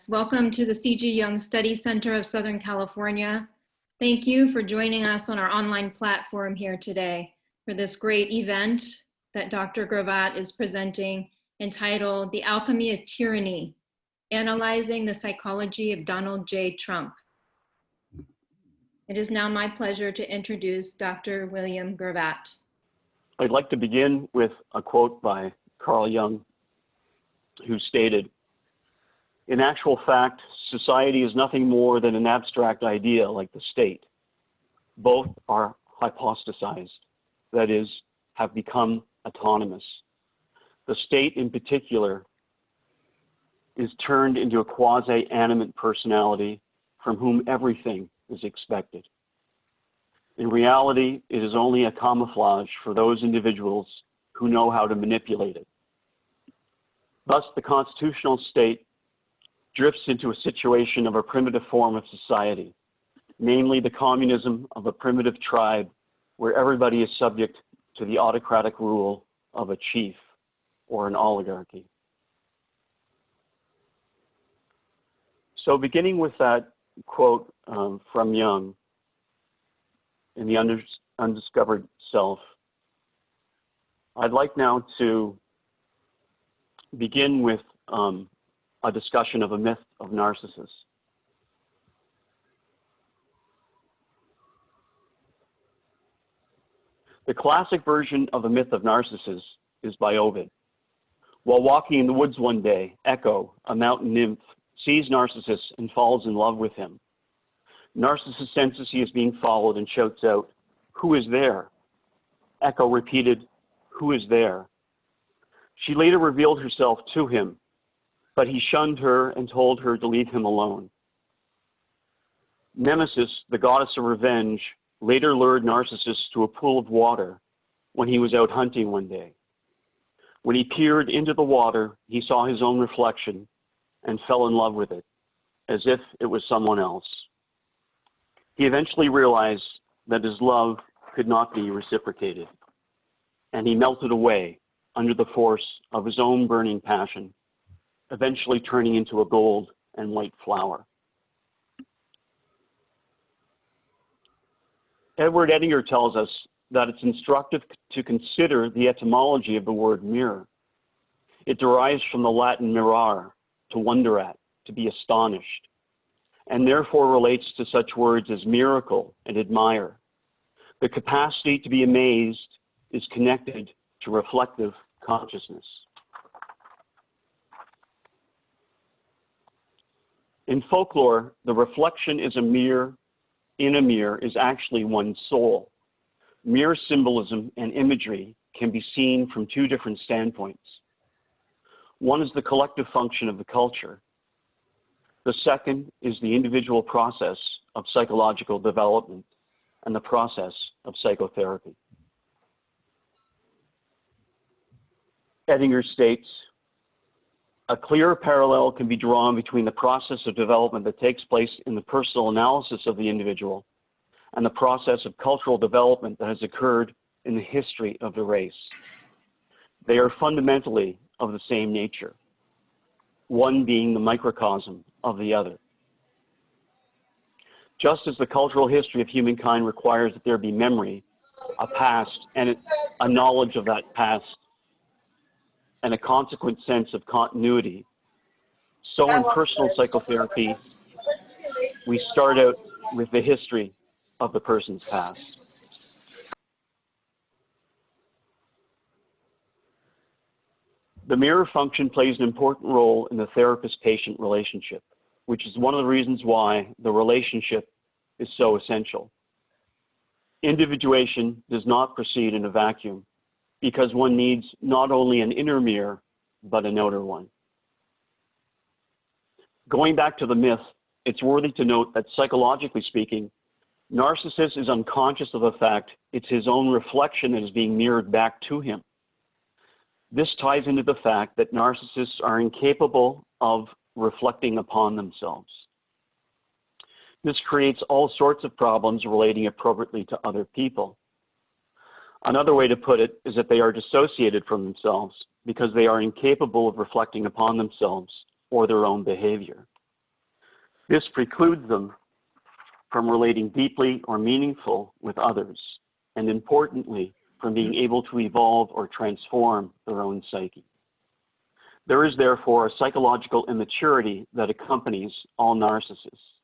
Welcome to the C.G. Jung Study Center of Southern California. Thank you for joining us on our online platform here today for this great event that Dr. Grevatt is presenting entitled The Alchemy of Tyranny, Analyzing the Psychology of Donald J. Trump. It is now my pleasure to introduce Dr. William Grevatt. I'd like to begin with a quote by Carl Jung, who stated, "In actual fact, society is nothing more than an abstract idea like the state. Both are hypostasized, that is, have become autonomous. The state in particular is turned into a quasi-animate personality from whom everything is expected. In reality, it is only a camouflage for those individuals who know how to manipulate it. Thus, the constitutional state drifts into a situation of a primitive form of society, namely the communism of a primitive tribe where everybody is subject to the autocratic rule of a chief or an oligarchy." So beginning with that quote from Jung in The Undiscovered Self, I'd like now to begin with a discussion of a myth of Narcissus. The classic version of the myth of Narcissus is by Ovid. While walking in the woods one day, Echo, a mountain nymph, sees Narcissus and falls in love with him. Narcissus senses he is being followed and shouts out, "Who is there?" Echo repeated, "Who is there?" She later revealed herself to him, but he shunned her and told her to leave him alone. Nemesis, the goddess of revenge, later lured Narcissus to a pool of water when he was out hunting one day. When he peered into the water, he saw his own reflection and fell in love with it, as if it was someone else. He eventually realized that his love could not be reciprocated, and he melted away under the force of his own burning passion, eventually turning into a gold and white flower. Edward Edinger tells us that it's instructive to consider the etymology of the word mirror. It derives from the Latin mirare, to wonder at, to be astonished, and therefore relates to such words as miracle and admire. The capacity to be amazed is connected to reflective consciousness. In folklore, the reflection in a mirror is actually one's soul. Mirror symbolism and imagery can be seen from two different standpoints. One is the collective function of the culture. The second is the individual process of psychological development and the process of psychotherapy. Edinger states, "A clear parallel can be drawn between the process of development that takes place in the personal analysis of the individual and the process of cultural development that has occurred in the history of the race. They are fundamentally of the same nature, one being the microcosm of the other. Just as the cultural history of humankind requires that there be memory, a past, and a knowledge of that past, and a consequent sense of continuity, so in personal psychotherapy, we start out with the history of the person's past." The mirror function plays an important role in the therapist-patient relationship, which is one of the reasons why the relationship is so essential. Individuation does not proceed in a vacuum, because one needs not only an inner mirror, but an outer one. Going back to the myth, it's worthy to note that psychologically speaking, Narcissus is unconscious of the fact it's his own reflection that is being mirrored back to him. This ties into the fact that narcissists are incapable of reflecting upon themselves. This creates all sorts of problems relating appropriately to other people. Another way to put it is that they are dissociated from themselves because they are incapable of reflecting upon themselves or their own behavior. This precludes them from relating deeply or meaningful with others, and importantly, from being able to evolve or transform their own psyche. There is therefore a psychological immaturity that accompanies all narcissists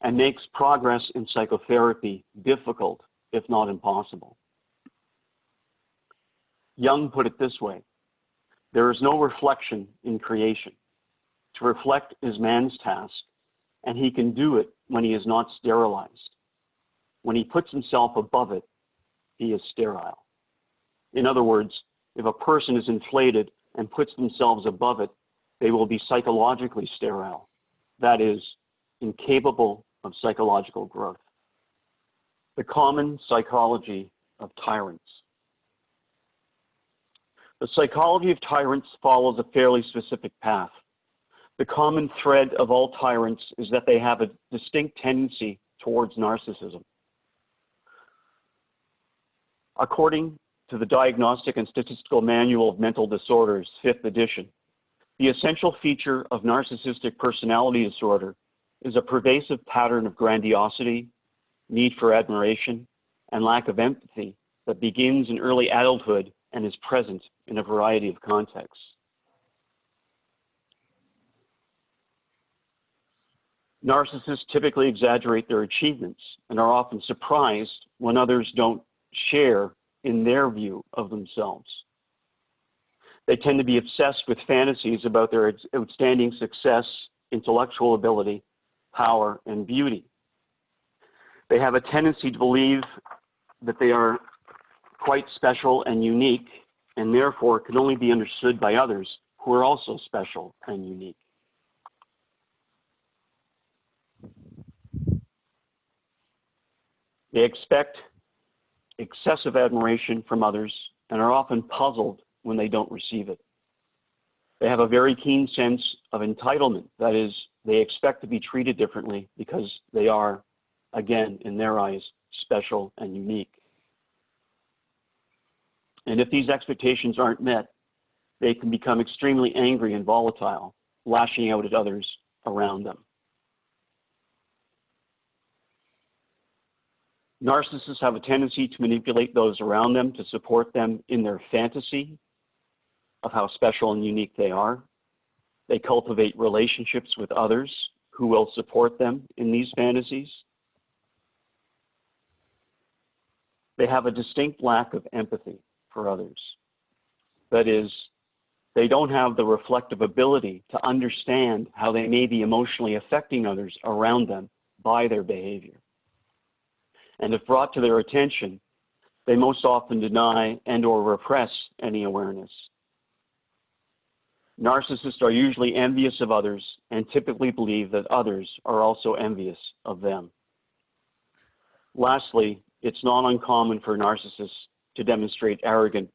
and makes progress in psychotherapy difficult, if not impossible. Jung put it this way: there is no reflection in creation. To reflect is man's task, and he can do it when he is not sterilized. When he puts himself above it, he is sterile. In other words, if a person is inflated and puts themselves above it, they will be psychologically sterile. That is, incapable of psychological growth. The common psychology of tyrants. The psychology of tyrants follows a fairly specific path. The common thread of all tyrants is that they have a distinct tendency towards narcissism. According to the Diagnostic and Statistical Manual of Mental Disorders, 5th edition, the essential feature of narcissistic personality disorder is a pervasive pattern of grandiosity, need for admiration, and lack of empathy that begins in early adulthood and is present in a variety of contexts. Narcissists typically exaggerate their achievements and are often surprised when others don't share in their view of themselves. They tend to be obsessed with fantasies about their outstanding success, intellectual ability, power, and beauty. They have a tendency to believe that they are quite special and unique, and therefore can only be understood by others who are also special and unique. They expect excessive admiration from others and are often puzzled when they don't receive it. They have a very keen sense of entitlement. That is, they expect to be treated differently because they are, again, in their eyes, special and unique. And if these expectations aren't met, they can become extremely angry and volatile, lashing out at others around them. Narcissists have a tendency to manipulate those around them to support them in their fantasy of how special and unique they are. They cultivate relationships with others who will support them in these fantasies. They have a distinct lack of empathy for others. That is, they don't have the reflective ability to understand how they may be emotionally affecting others around them by their behavior. And if brought to their attention, they most often deny and or repress any awareness. Narcissists are usually envious of others and typically believe that others are also envious of them. Lastly, it's not uncommon for narcissists to demonstrate arrogant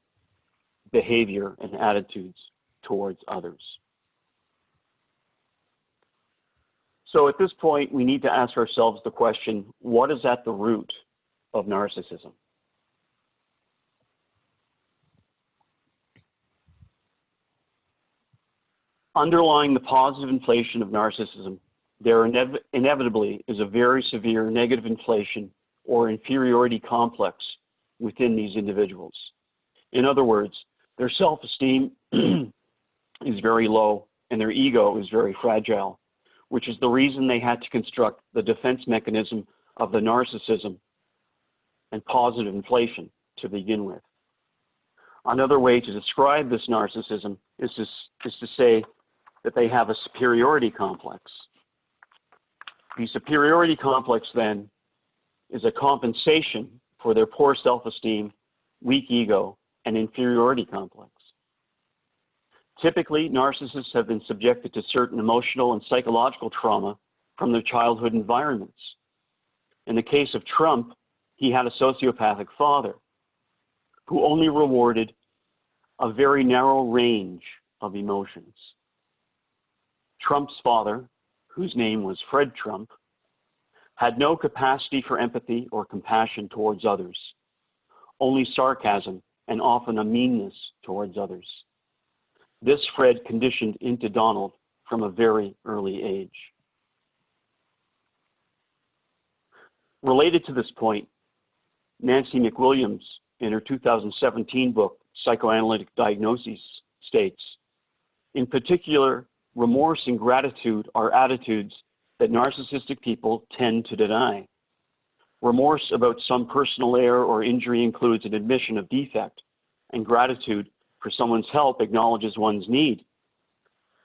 behavior and attitudes towards others. So at this point, we need to ask ourselves the question, what is at the root of narcissism? Underlying the positive inflation of narcissism, there inevitably is a very severe negative inflation or inferiority complex within these individuals. In other words, their self-esteem is very low and their ego is very fragile, which is the reason they had to construct the defense mechanism of the narcissism and positive inflation to begin with. Another way to describe this narcissism is to say that they have a superiority complex. The superiority complex then is a compensation for their poor self-esteem, weak ego, and inferiority complex. Typically, narcissists have been subjected to certain emotional and psychological trauma from their childhood environments. In the case of Trump, he had a sociopathic father who only rewarded a very narrow range of emotions. Trump's father, whose name was Fred Trump, had no capacity for empathy or compassion towards others, only sarcasm and often a meanness towards others. This Fred conditioned into Donald from a very early age. Related to this point, Nancy McWilliams, in her 2017 book, Psychoanalytic Diagnoses, states, in particular, remorse and gratitude are attitudes that narcissistic people tend to deny. Remorse about some personal error or injury includes an admission of defect, and gratitude for someone's help acknowledges one's need.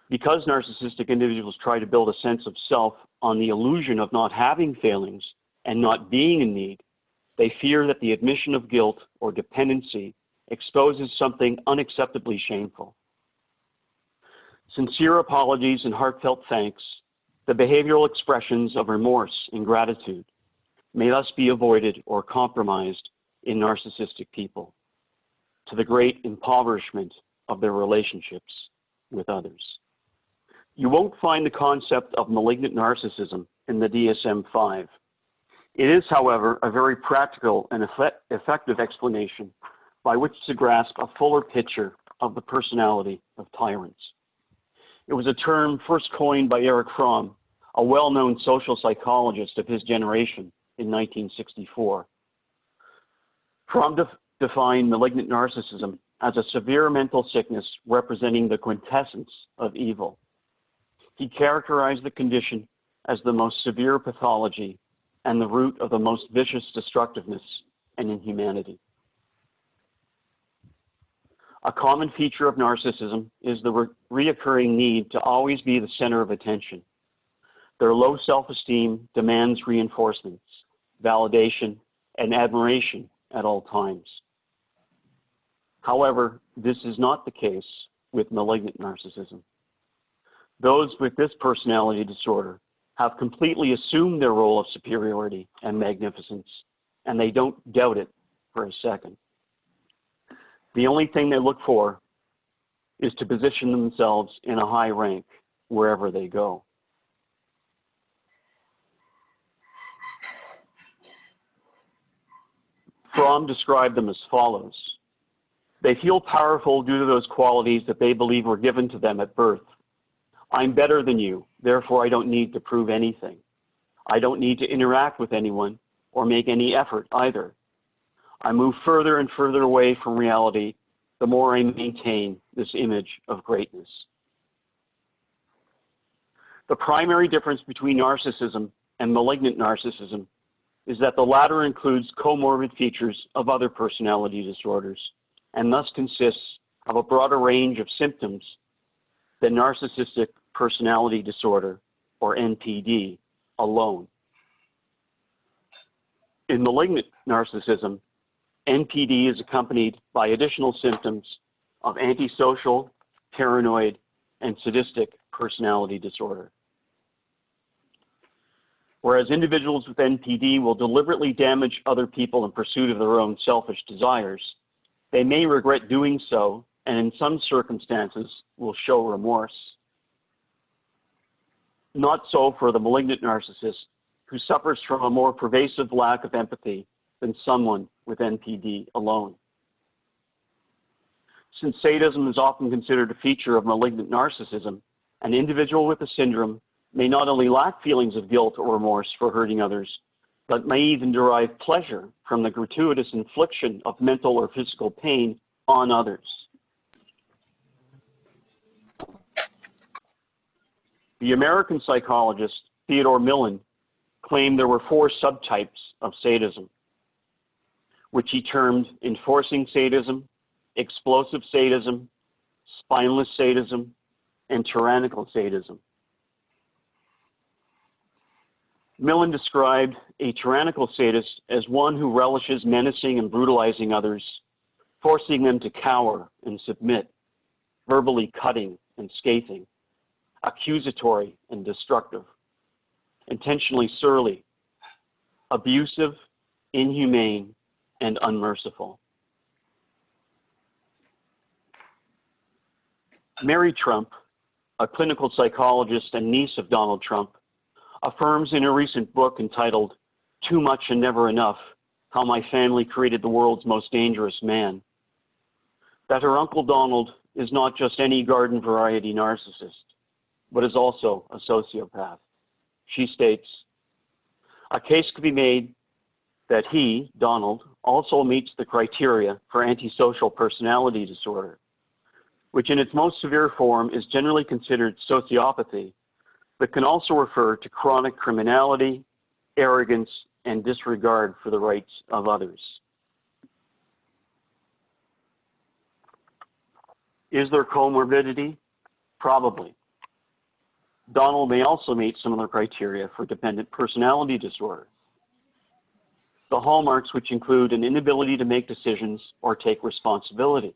Because narcissistic individuals try to build a sense of self on the illusion of not having failings and not being in need, they fear that the admission of guilt or dependency exposes something unacceptably shameful. Sincere apologies and heartfelt thanks, the behavioral expressions of remorse and gratitude, may thus be avoided or compromised in narcissistic people, to the great impoverishment of their relationships with others. You won't find the concept of malignant narcissism in the DSM-5. It is, however, a very practical and effective explanation by which to grasp a fuller picture of the personality of tyrants. It was a term first coined by Erich Fromm, a well-known social psychologist of his generation, in 1964. Fromm defined malignant narcissism as a severe mental sickness representing the quintessence of evil. He characterized the condition as the most severe pathology and the root of the most vicious destructiveness and inhumanity. A common feature of narcissism is the reoccurring need to always be the center of attention. Their low self-esteem demands reinforcements, validation, and admiration at all times. However, this is not the case with malignant narcissism. Those with this personality disorder have completely assumed their role of superiority and magnificence, and they don't doubt it for a second. The only thing they look for is to position themselves in a high rank wherever they go. Fromm described them as follows. They feel powerful due to those qualities that they believe were given to them at birth. I'm better than you, therefore I don't need to prove anything. I don't need to interact with anyone or make any effort either. I move further and further away from reality the more I maintain this image of greatness. The primary difference between narcissism and malignant narcissism is that the latter includes comorbid features of other personality disorders and thus consists of a broader range of symptoms than narcissistic personality disorder, or NPD, alone. In malignant narcissism, NPD is accompanied by additional symptoms of antisocial, paranoid, and sadistic personality disorder. Whereas individuals with NPD will deliberately damage other people in pursuit of their own selfish desires, they may regret doing so and in some circumstances will show remorse. Not so for the malignant narcissist, who suffers from a more pervasive lack of empathy than someone with NPD alone. Since sadism is often considered a feature of malignant narcissism, an individual with the syndrome may not only lack feelings of guilt or remorse for hurting others, but may even derive pleasure from the gratuitous infliction of mental or physical pain on others. The American psychologist Theodore Millon claimed there were 4 subtypes of sadism, which he termed enforcing sadism, explosive sadism, spineless sadism, and tyrannical sadism. Millon described a tyrannical sadist as one who relishes menacing and brutalizing others, forcing them to cower and submit, verbally cutting and scathing, accusatory and destructive, intentionally surly, abusive, inhumane, and unmerciful. Mary Trump, a clinical psychologist and niece of Donald Trump, affirms in a recent book entitled Too Much and Never Enough, How My Family Created the World's Most Dangerous Man, that her Uncle Donald is not just any garden variety narcissist, but is also a sociopath. She states, a case could be made that he, Donald, also meets the criteria for antisocial personality disorder, which in its most severe form is generally considered sociopathy, but can also refer to chronic criminality, arrogance, and disregard for the rights of others. Is there comorbidity? Probably. Donald may also meet some of the criteria for dependent personality disorder. The hallmarks, which include an inability to make decisions or take responsibility,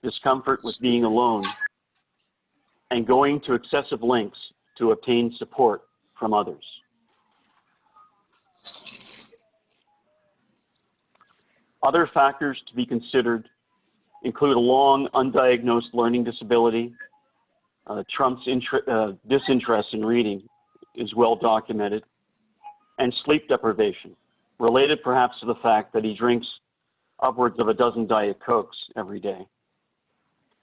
discomfort with being alone, and going to excessive lengths to obtain support from others. Other factors to be considered include a long undiagnosed learning disability. Trump's disinterest in reading is well documented, and sleep deprivation, related perhaps to the fact that he drinks upwards of a dozen Diet Cokes every day.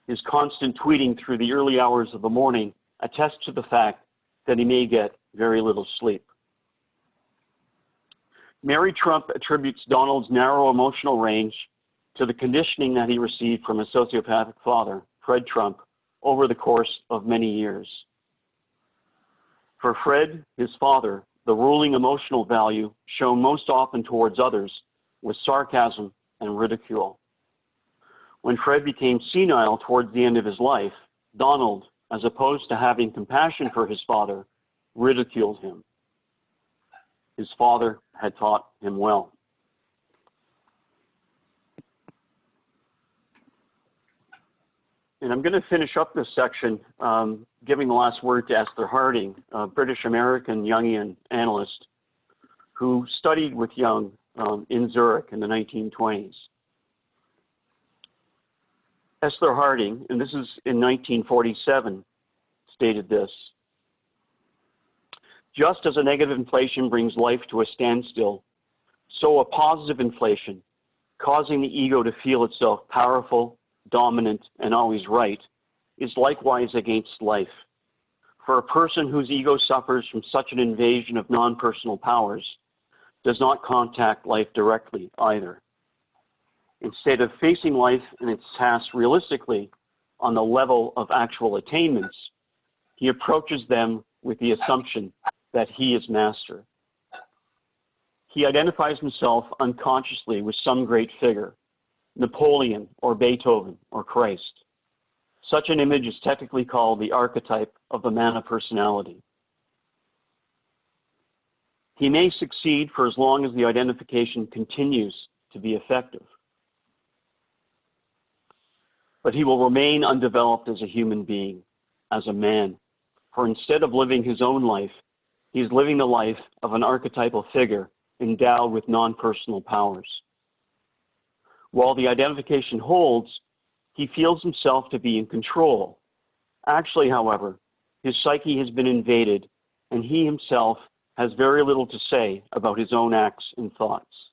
His constant tweeting through the early hours of the morning attests to the fact that he may get very little sleep. Mary Trump attributes Donald's narrow emotional range to the conditioning that he received from a sociopathic father, Fred Trump, over the course of many years. For Fred, his father, the ruling emotional value shown most often towards others was sarcasm and ridicule. When Fred became senile towards the end of his life, Donald, as opposed to having compassion for his father, ridiculed him. His father had taught him well. And I'm going to finish up this section giving the last word to Esther Harding, a British-American Jungian analyst who studied with Jung in Zurich in the 1920s. Esther Harding, and this is in 1947, stated this: "Just as a negative inflation brings life to a standstill, so a positive inflation, causing the ego to feel itself powerful, dominant, and always right, is likewise against life. For a person whose ego suffers from such an invasion of non-personal powers does not contact life directly either. Instead of facing life and its tasks realistically on the level of actual attainments, he approaches them with the assumption that he is master. He identifies himself unconsciously with some great figure, Napoleon or Beethoven or Christ. Such an image is technically called the archetype of the man of personality. He may succeed for as long as the identification continues to be effective, but he will remain undeveloped as a human being, as a man, for instead of living his own life, he is living the life of an archetypal figure endowed with non-personal powers. While the identification holds, he feels himself to be in control. Actually, however, his psyche has been invaded, and he himself has very little to say about his own acts and thoughts.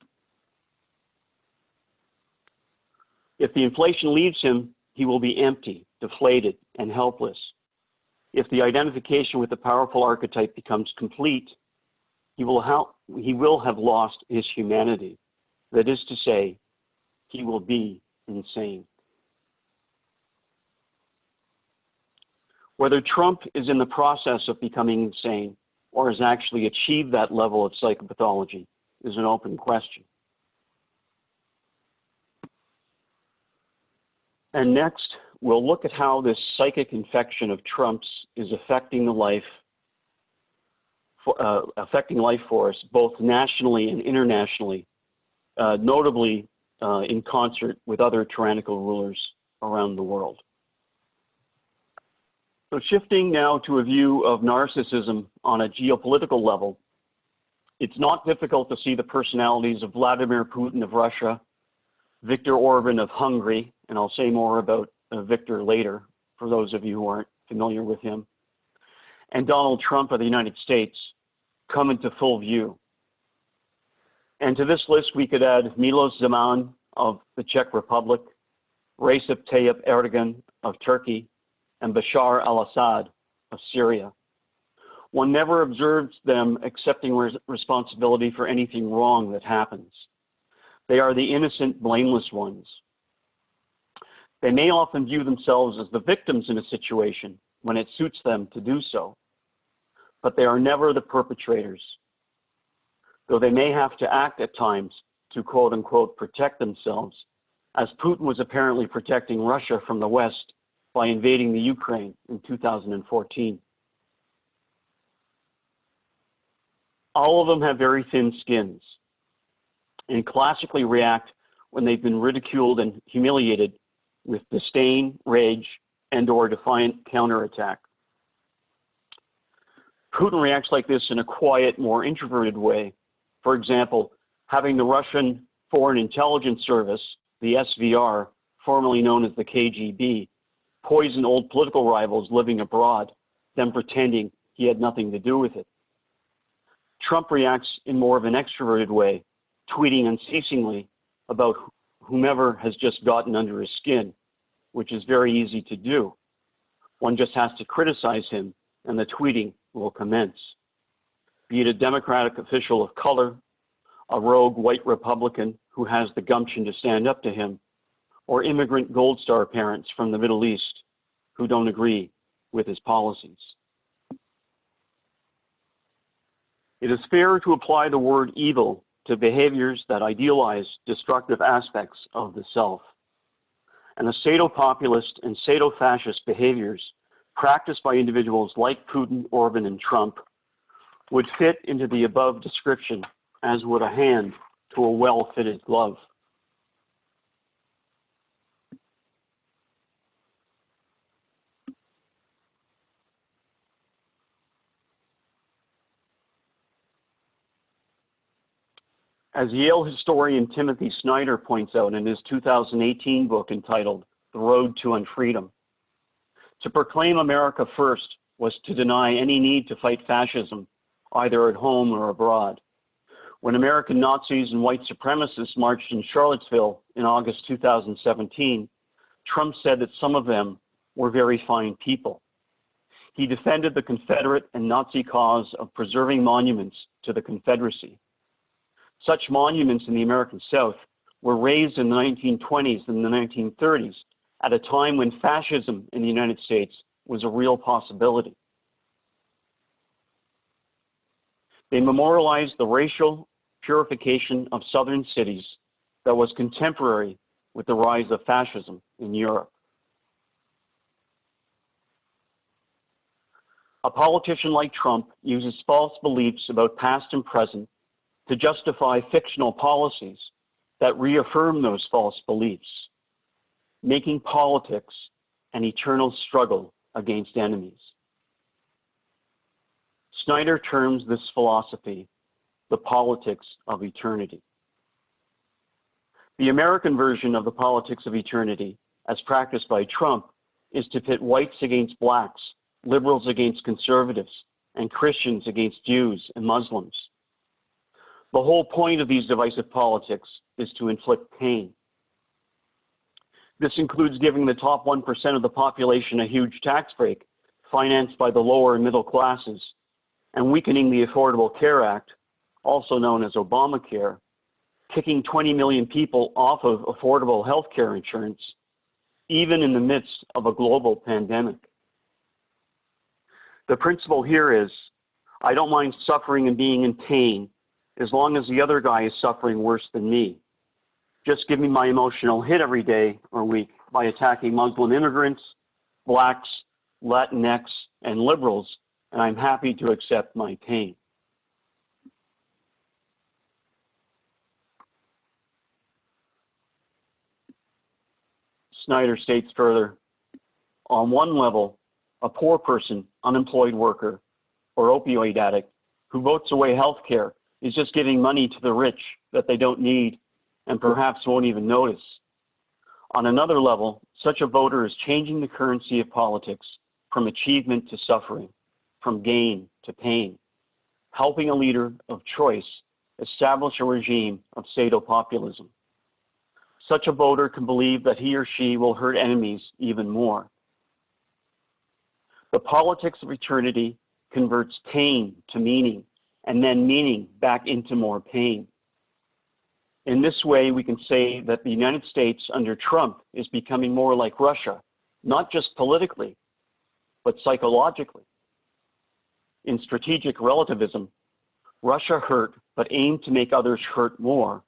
If the inflation leaves him, he will be empty, deflated, and helpless. If the identification with the powerful archetype becomes complete, he will have lost his humanity. That is to say, he will be insane." Whether Trump is in the process of becoming insane or has actually achieved that level of psychopathology is an open question. And next, we'll look at how this psychic infection of Trump's is affecting life force, both nationally and internationally, notably in concert with other tyrannical rulers around the world. So shifting now to a view of narcissism on a geopolitical level, it's not difficult to see the personalities of Vladimir Putin of Russia, Viktor Orban of Hungary, and I'll say more about Viktor later for those of you who aren't familiar with him, and Donald Trump of the United States come into full view. And to this list, we could add Milos Zeman of the Czech Republic, Recep Tayyip Erdogan of Turkey, and Bashar al-Assad of Syria. One never observes them accepting responsibility for anything wrong that happens. They are the innocent, blameless ones. They may often view themselves as the victims in a situation when it suits them to do so, but they are never the perpetrators. Though they may have to act at times to quote unquote protect themselves, as Putin was apparently protecting Russia from the West by invading the Ukraine in 2014. All of them have very thin skins and classically react when they've been ridiculed and humiliated with disdain, rage, and/or defiant counterattack. Putin reacts like this in a quiet, more introverted way. For example, having the Russian Foreign Intelligence Service, the SVR, formerly known as the KGB, poison old political rivals living abroad, then pretending he had nothing to do with it. Trump reacts in more of an extroverted way, tweeting unceasingly about whomever has just gotten under his skin, which is very easy to do. One just has to criticize him and the tweeting will commence. Be it a Democratic official of color, a rogue white Republican who has the gumption to stand up to him, or immigrant Gold Star parents from the Middle East who don't agree with his policies. It is fair to apply the word evil to behaviors that idealize destructive aspects of the self. And the sado-populist and sado-fascist behaviors practiced by individuals like Putin, Orban, and Trump would fit into the above description as would a hand to a well-fitted glove. As Yale historian Timothy Snyder points out in his 2018 book entitled The Road to Unfreedom, to proclaim America first was to deny any need to fight fascism, either at home or abroad. When American Nazis and white supremacists marched in Charlottesville in August 2017, Trump said that some of them were very fine people. He defended the Confederate and Nazi cause of preserving monuments to the Confederacy. Such monuments in the American South were raised in the 1920s and the 1930s at a time when fascism in the United States was a real possibility. They memorialized the racial purification of southern cities that was contemporary with the rise of fascism in Europe. A politician like Trump uses false beliefs about past and present to justify fictional policies that reaffirm those false beliefs, making politics an eternal struggle against enemies. Snyder terms this philosophy the politics of eternity. The American version of the politics of eternity, as practiced by Trump, is to pit whites against blacks, liberals against conservatives, and Christians against Jews and Muslims. The whole point of these divisive politics is to inflict pain. This includes giving the top 1% of the population a huge tax break financed by the lower and middle classes, and weakening the Affordable Care Act, also known as Obamacare, kicking 20 million people off of affordable health care insurance, even in the midst of a global pandemic. The principle here is, I don't mind suffering and being in pain as long as the other guy is suffering worse than me. Just give me my emotional hit every day or week by attacking Muslim immigrants, blacks, Latinx, and liberals, and I'm happy to accept my pain. Snyder states further, on one level, a poor person, unemployed worker, or opioid addict who votes away health care is just giving money to the rich that they don't need and perhaps won't even notice. On another level, such a voter is changing the currency of politics from achievement to suffering, from gain to pain, helping a leader of choice establish a regime of sado-populism. Such a voter can believe that he or she will hurt enemies even more. The politics of eternity converts pain to meaning, and then meaning back into more pain. In this way, we can say that the United States under Trump is becoming more like Russia, not just politically, but psychologically. In strategic relativism, Russia hurt, but aimed to make others hurt more,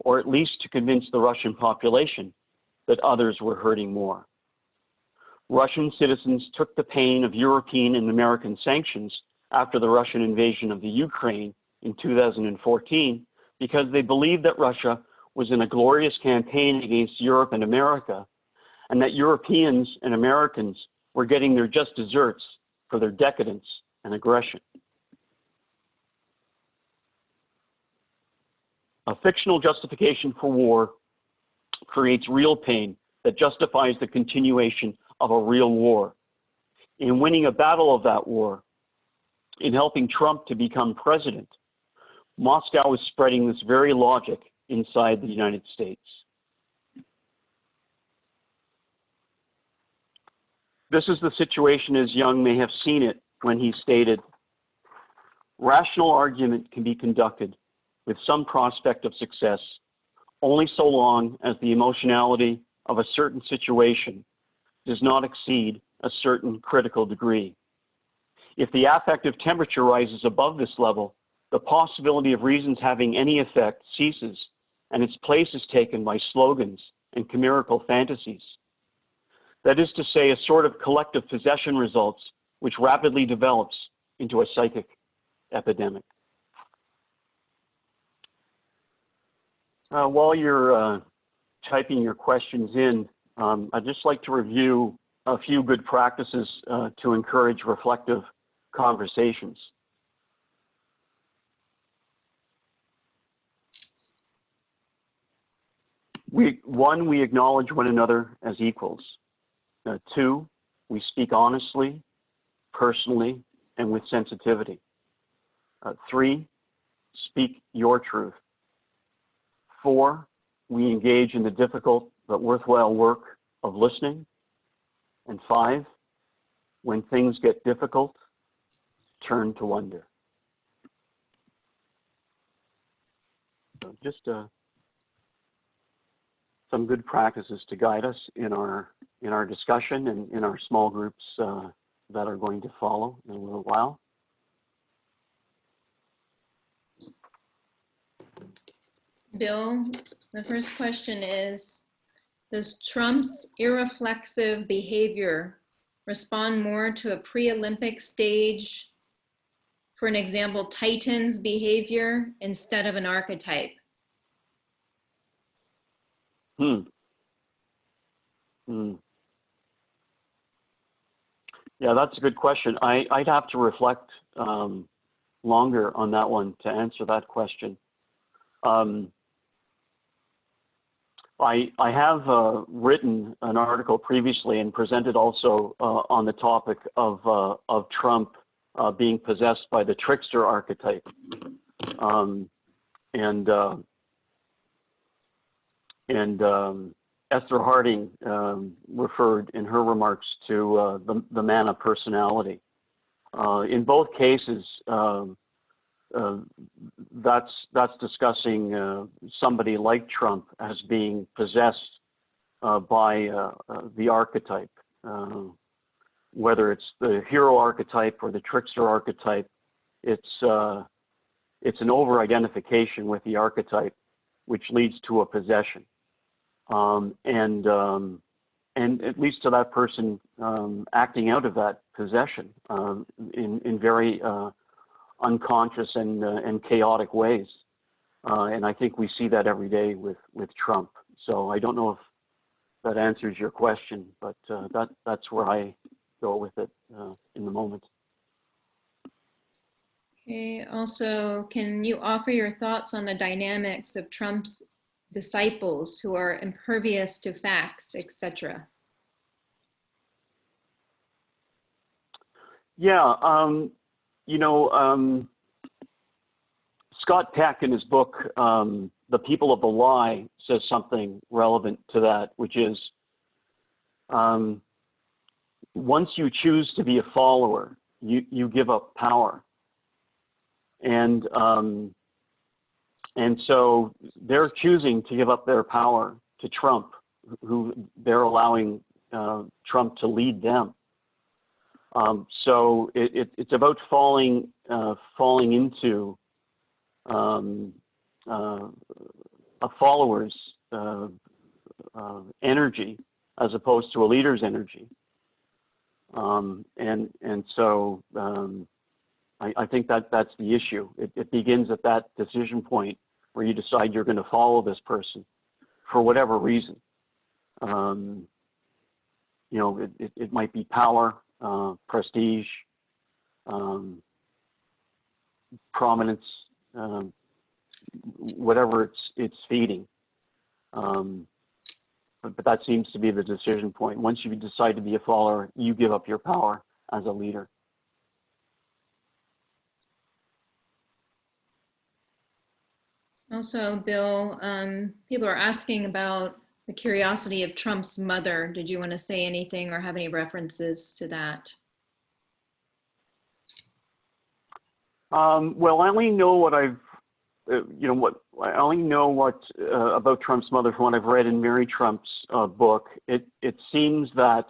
or at least to convince the Russian population that others were hurting more. Russian citizens took the pain of European and American sanctions after the Russian invasion of the Ukraine in 2014 because they believed that Russia was in a glorious campaign against Europe and America, and that Europeans and Americans were getting their just desserts for their decadence and aggression. A fictional justification for war creates real pain that justifies the continuation of a real war. In winning a battle of that war, in helping Trump to become president, Moscow is spreading this very logic inside the United States. This is the situation as Jung may have seen it when he stated, "Rational argument can be conducted with some prospect of success only so long as the emotionality of a certain situation does not exceed a certain critical degree. If the affective temperature rises above this level, the possibility of reasons having any effect ceases, and its place is taken by slogans and chimerical fantasies. That is to say, a sort of collective possession results, which rapidly develops into a psychic epidemic." While you're typing your questions in, I'd just like to review a few good practices to encourage reflective conversations. One, we acknowledge one another as equals. Two, we speak honestly, personally, and with sensitivity. Three, speak your truth. Four, we engage in the difficult but worthwhile work of listening. And five, when things get difficult, turn to wonder. So just some good practices to guide us in our discussion and in our small groups that are going to follow in a little while. Bill, the first question is, does Trump's irreflexive behavior respond more to a pre-Olympic stage, for an example, Titan's behavior, instead of an archetype? Yeah, that's a good question. I'd have to reflect longer on that one to answer that question. I have written an article previously and presented also on the topic of Trump being possessed by the trickster archetype. Esther Harding referred in her remarks to the mana personality. In both cases, that's discussing somebody like Trump as being possessed by the archetype, whether it's the hero archetype or the trickster archetype. It's an over-identification with the archetype, which leads to a possession, and it leads to that person acting out of that possession in very unconscious and chaotic ways. And I think we see that every day with Trump. So I don't know if that answers your question, but that's where I go with it in the moment. Okay, also, can you offer your thoughts on the dynamics of Trump's disciples who are impervious to facts, etc.? Yeah, Scott Peck in his book, The People of the Lie, says something relevant to that, which is once you choose to be a follower, you give up power. And so they're choosing to give up their power to Trump, who they're allowing Trump to lead them. So it's about falling into a follower's energy as opposed to a leader's energy. And so I think that's the issue. It begins at that decision point where you decide you're going to follow this person for whatever reason. You know, it might be power, prestige, prominence, whatever it's feeding. But that seems to be the decision point. Once you decide to be a follower, you give up your power as a leader. Also, Bill, people are asking about the curiosity of Trump's mother. Did you want to say anything or have any references to that? Well, I only know what I only know what about Trump's mother from what I've read in Mary Trump's book. It seems that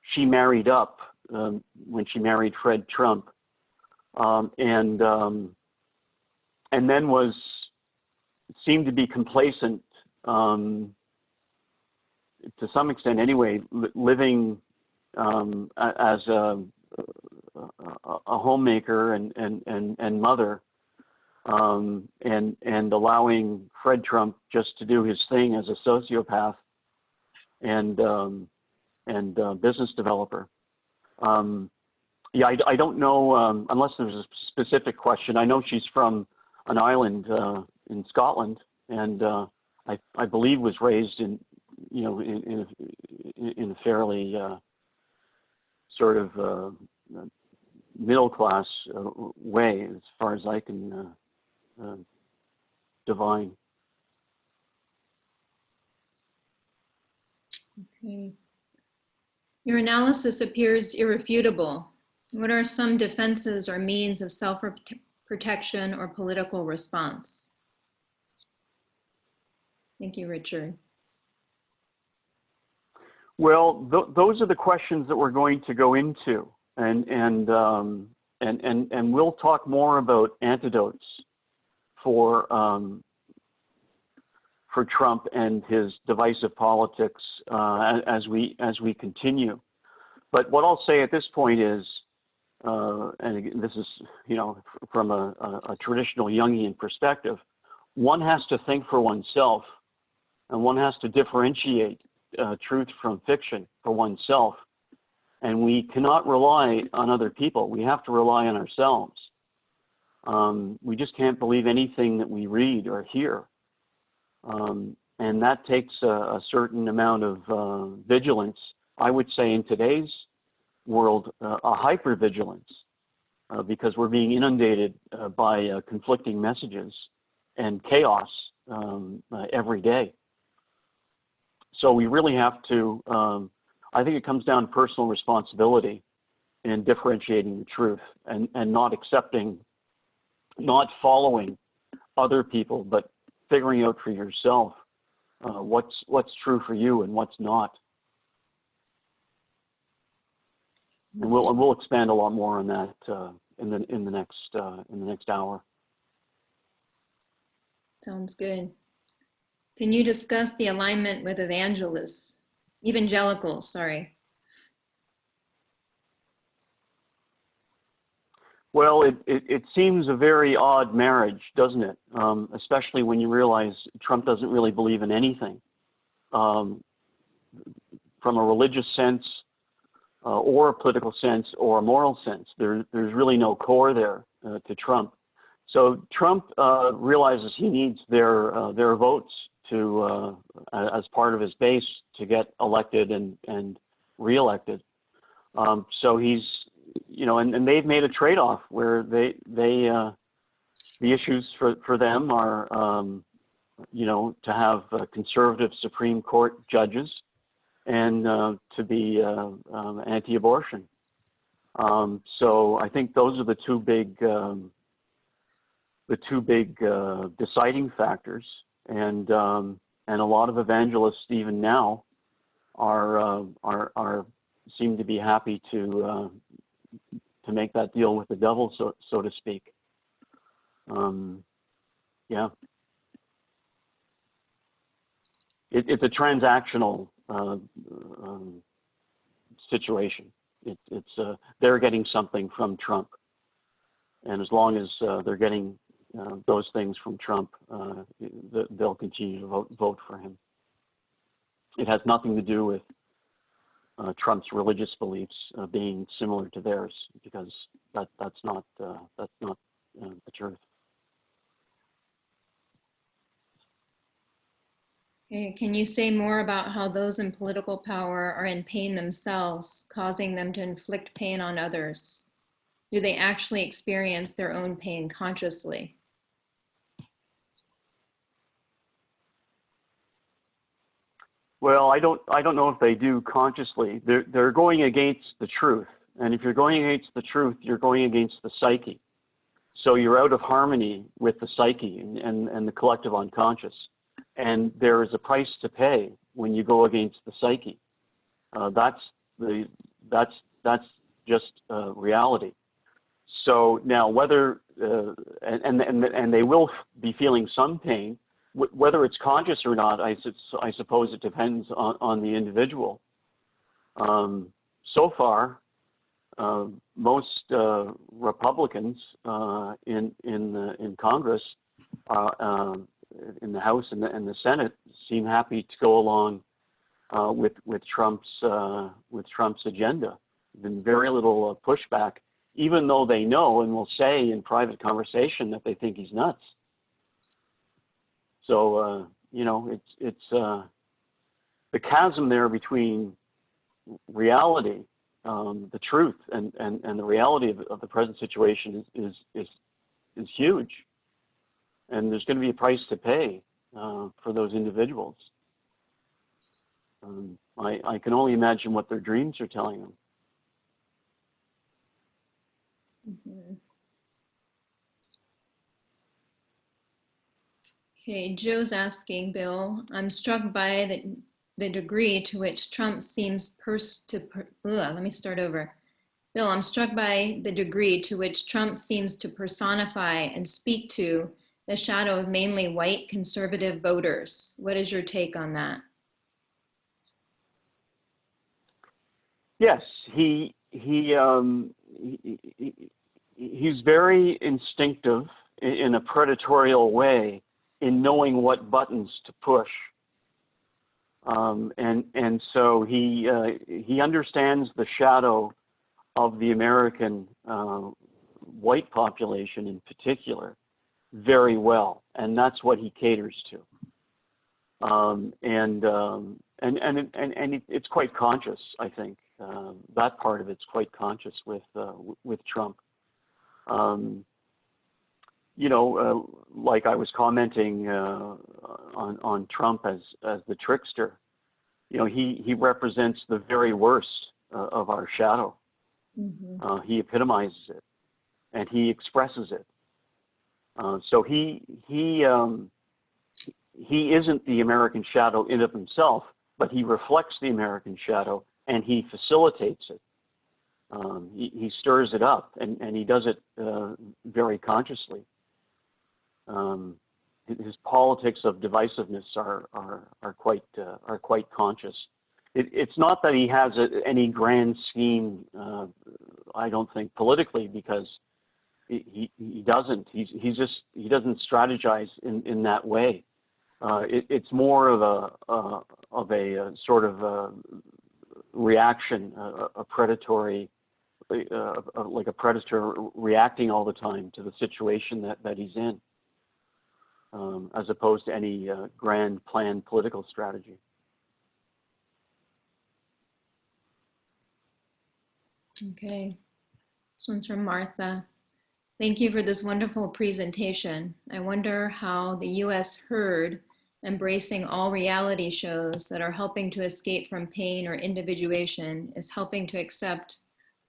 she married up when she married Fred Trump, and then seemed to be complacent to some extent anyway, living as a homemaker and mother, and allowing Fred Trump just to do his thing as a sociopath and business developer. Yeah, I don't know unless there's a specific question. I know she's from an island in Scotland, and I believe was raised in a fairly sort of middle class way, as far as I can divine. Okay. Your analysis appears irrefutable. What are some defenses or means of self-protection or political response? Thank you, Richard. Well, those are the questions that we're going to go into, and we'll talk more about antidotes for Trump and his divisive politics as we continue. But what I'll say at this point is, and again, this is from a traditional Jungian perspective, one has to think for oneself, and one has to differentiate truth from fiction for oneself. And we cannot rely on other people. We have to rely on ourselves. We just can't believe anything that we read or hear. And that takes a certain amount of vigilance. I would say in today's world, a hypervigilance, because we're being inundated by conflicting messages and chaos every day. So we really have to, I think it comes down to personal responsibility in differentiating the truth and not accepting, not following other people, but figuring out for yourself what's true for you and what's not. And we'll expand a lot more on that in the next hour. Sounds good. Can you discuss the alignment with evangelicals, sorry? Well, it seems a very odd marriage, doesn't it? Especially when you realize Trump doesn't really believe in anything. From a religious sense, or a political sense, or a moral sense, there's really no core there to Trump. So Trump realizes he needs their votes to as part of his base to get elected and reelected. So he's, and they've made a trade-off where the issues for them are, to have conservative Supreme Court judges and to be anti-abortion. So I think those are the two big deciding factors, and a lot of evangelists even now are seem to be happy to make that deal with the devil, so to speak. Yeah, it's a transactional situation. It's they're getting something from Trump, and as long as they're getting those things from Trump, they'll continue to vote for him. It has nothing to do with Trump's religious beliefs being similar to theirs, because that's not the truth. Okay, can you say more about how those in political power are in pain themselves, causing them to inflict pain on others? Do they actually experience their own pain consciously? Well, I don't know if they do consciously. They're going against the truth, and if you're going against the truth, you're going against the psyche. So you're out of harmony with the psyche and the collective unconscious, and there is a price to pay when you go against the psyche. That's just reality. So now, whether and they will be feeling some pain. Whether it's conscious or not, I suppose it depends on the individual. So far, most Republicans in Congress, in the House and the Senate, seem happy to go along with Trump's agenda. Been very little pushback, even though they know and will say in private conversation that they think he's nuts. So, you know, it's the chasm there between reality, the truth, and the reality of the present situation is huge, and there's going to be a price to pay for those individuals. I can only imagine what their dreams are telling them. Mm-hmm. Okay, Joe's asking, Bill, I'm struck by the degree to which Trump seems let me start over. Bill, I'm struck by the degree to which Trump seems to personify and speak to the shadow of mainly white conservative voters. What is your take on that? Yes, he's very instinctive in a predatorial way in knowing what buttons to push, and so he understands the shadow of the American white population in particular very well, and that's what he caters to, and it's quite conscious, I think. That part of it's quite conscious with Trump. You know, like I was commenting on Trump as the trickster. You know, he represents the very worst of our shadow. Mm-hmm. He epitomizes it, and he expresses it. So he isn't the American shadow in of himself, but he reflects the American shadow, and he facilitates it. He stirs it up, and he does it very consciously. His politics of divisiveness are quite conscious. It's not that he has any grand scheme. I don't think politically, because he doesn't. He doesn't strategize in that way. It's more of a sort of reaction, a predatory, like a predator reacting all the time to the situation that he's in, as opposed to any grand planned political strategy. Okay, this one's from Martha. Thank you for this wonderful presentation. I wonder how the U.S. herd embracing all reality shows that are helping to escape from pain or individuation is helping to accept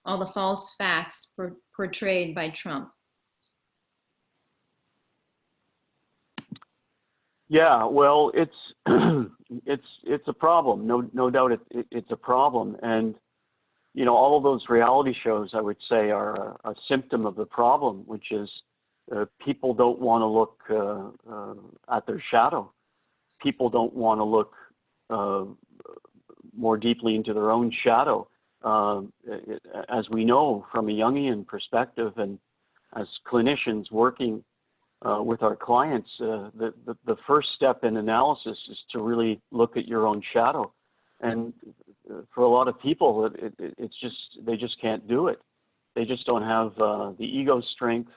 all the false facts portrayed by Trump? Yeah, well, it's it's a problem. No doubt it's a problem, and you know, all of those reality shows, I would say, are a symptom of the problem, which is people don't want to look at their shadow. People don't want to look more deeply into their own shadow. As we know from a Jungian perspective, and as clinicians working with our clients, the first step in analysis is to really look at your own shadow. And for a lot of people, it's just, they just can't do it. They just don't have the ego strength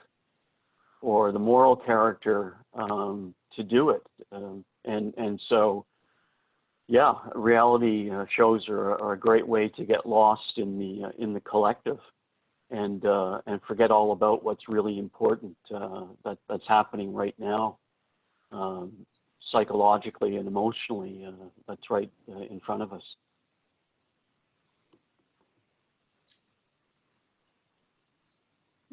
or the moral character to do it. And so, yeah, reality shows are a great way to get lost in the collective and forget all about what's really important that's happening right now, psychologically and emotionally. That's right in front of us.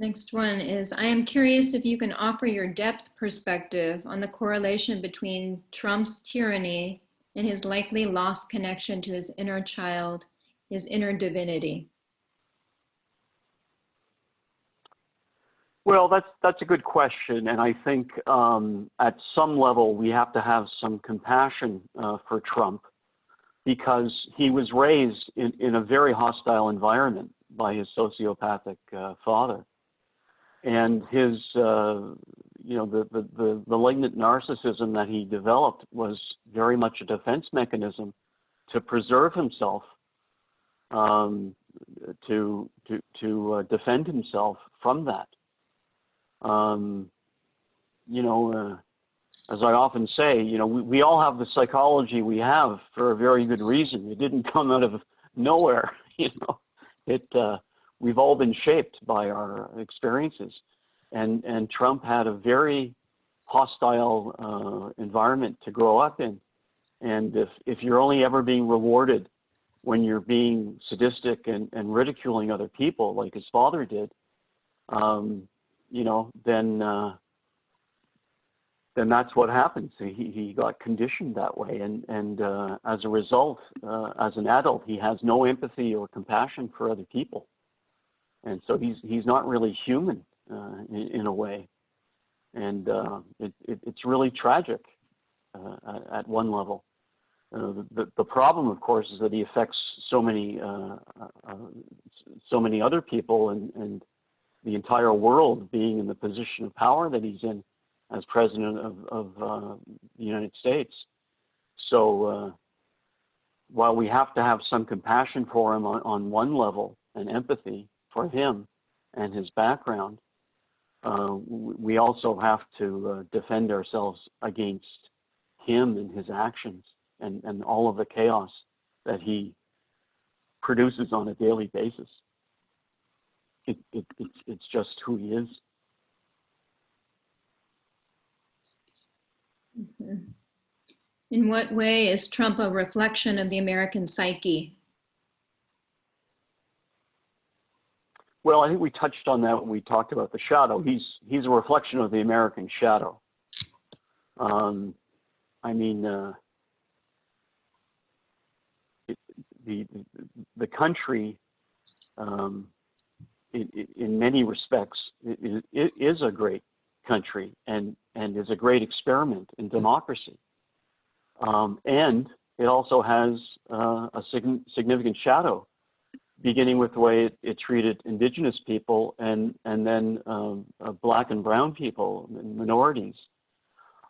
Next one is, I am curious if you can offer your depth perspective on the correlation between Trump's tyranny and his likely lost connection to his inner child, his inner divinity. Well, that's a good question, and I think at some level we have to have some compassion for Trump, because he was raised in a very hostile environment by his sociopathic father, and his you know, the malignant narcissism that he developed was very much a defense mechanism to preserve himself, to defend himself from that. You know, as I often say, you know, we all have the psychology we have for a very good reason. It didn't come out of nowhere. You know, we've all been shaped by our experiences, and Trump had a very hostile environment to grow up in. And if you're only ever being rewarded when you're being sadistic and ridiculing other people, like his father did, you know, then that's what happens. He got conditioned that way, and as a result, as an adult, he has no empathy or compassion for other people, and so he's not really human in a way, and it's really tragic at one level. The problem, of course, is that he affects so many other people, and the entire world, being in the position of power that he's in as president of the United States. So while we have to have some compassion for him on one level and empathy for him and his background, we also have to defend ourselves against him and his actions and all of the chaos that he produces on a daily basis. It's just who he is. Mm-hmm. In what way is Trump a reflection of the American psyche? Well, I think we touched on that when we talked about the shadow. He's a reflection of the American shadow. I mean, the country, in many respects, it is a great country and is a great experiment in democracy. And it also has a significant shadow, beginning with the way it treated indigenous people and then black and brown people and minorities.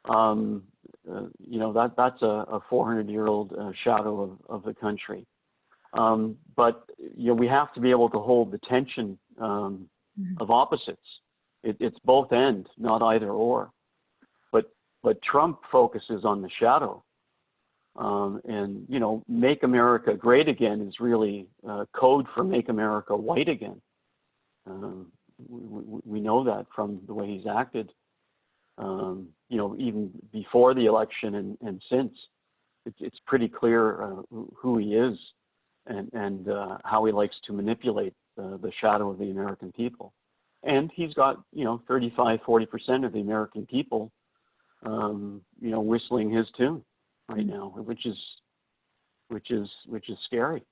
You know, that's a 400-year-old shadow of the country. But you know, we have to be able to hold the tension of opposites. It's both ends, not either or. But Trump focuses on the shadow. And, you know, Make America Great Again is really code for Make America White Again. We know that from the way he's acted, you know, even before the election and since. It's pretty clear who he is and how he likes to manipulate the shadow of the American people. And he's got, 35, 40% of the American people, whistling his tune right now, which is scary.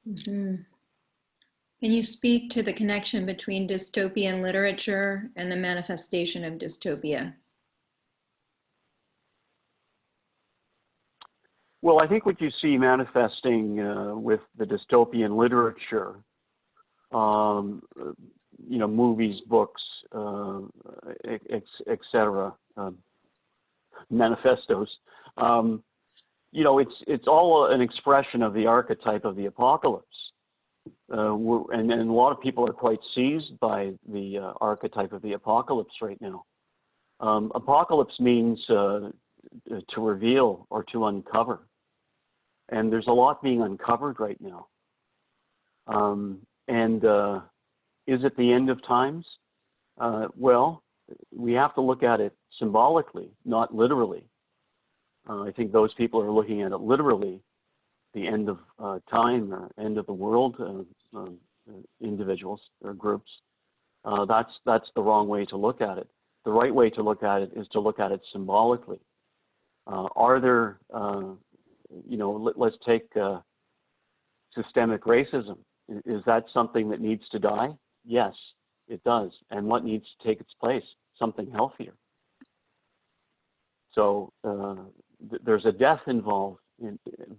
Mm-hmm. Can you speak to the connection between dystopian literature and the manifestation of dystopia? Well, I think what you see manifesting with the dystopian literature, movies, books, etc., manifestos, it's all an expression of the archetype of the apocalypse. And a lot of people are quite seized by the archetype of the apocalypse right now. Apocalypse means to reveal or to uncover. And there's a lot being uncovered right now. Is it the end of times? Well, we have to look at it symbolically, not literally. I think those people are looking at it literally, the end of time or end of the world, individuals or groups. That's the wrong way to look at it. The right way to look at it is to look at it symbolically. Are there, let's take systemic racism. Is that something that needs to die? Yes, it does. And what needs to take its place? Something healthier. So there's a death involved,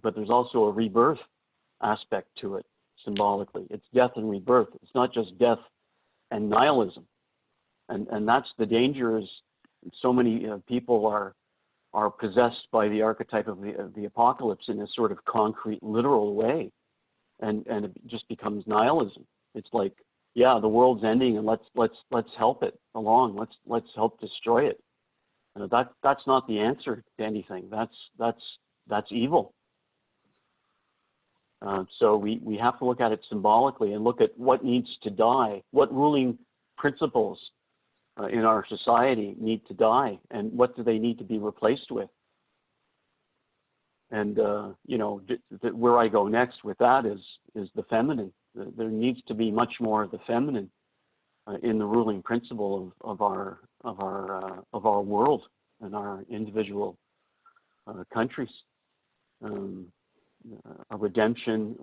but there's also a rebirth aspect to it symbolically. It's death and rebirth. It's not just death and nihilism. And that's the danger, is so many people are possessed by the archetype of the apocalypse in a sort of concrete, literal way. And it just becomes nihilism. It's like, yeah, the world's ending, and let's help it along. Let's help destroy it. That's not the answer to anything. That's evil. So we have to look at it symbolically and look at what needs to die, what ruling principles in our society need to die, and what do they need to be replaced with. And where I go next with that is the feminine. There needs to be much more of the feminine in the ruling principle of our world and our individual countries. A redemption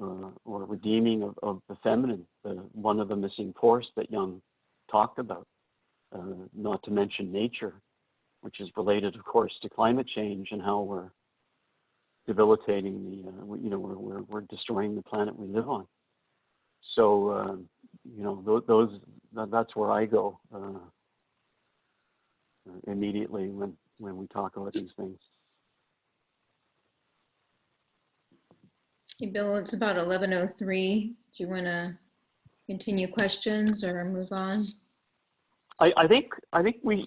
or redeeming of the feminine, one of the missing force that Jung talked about. Not to mention nature, which is related, of course, to climate change and how we're debilitating we're destroying the planet we live on. So that's where I go immediately when we talk about these things. Hey, Bill, it's about 11:03. Do you want to continue questions or move on? I think we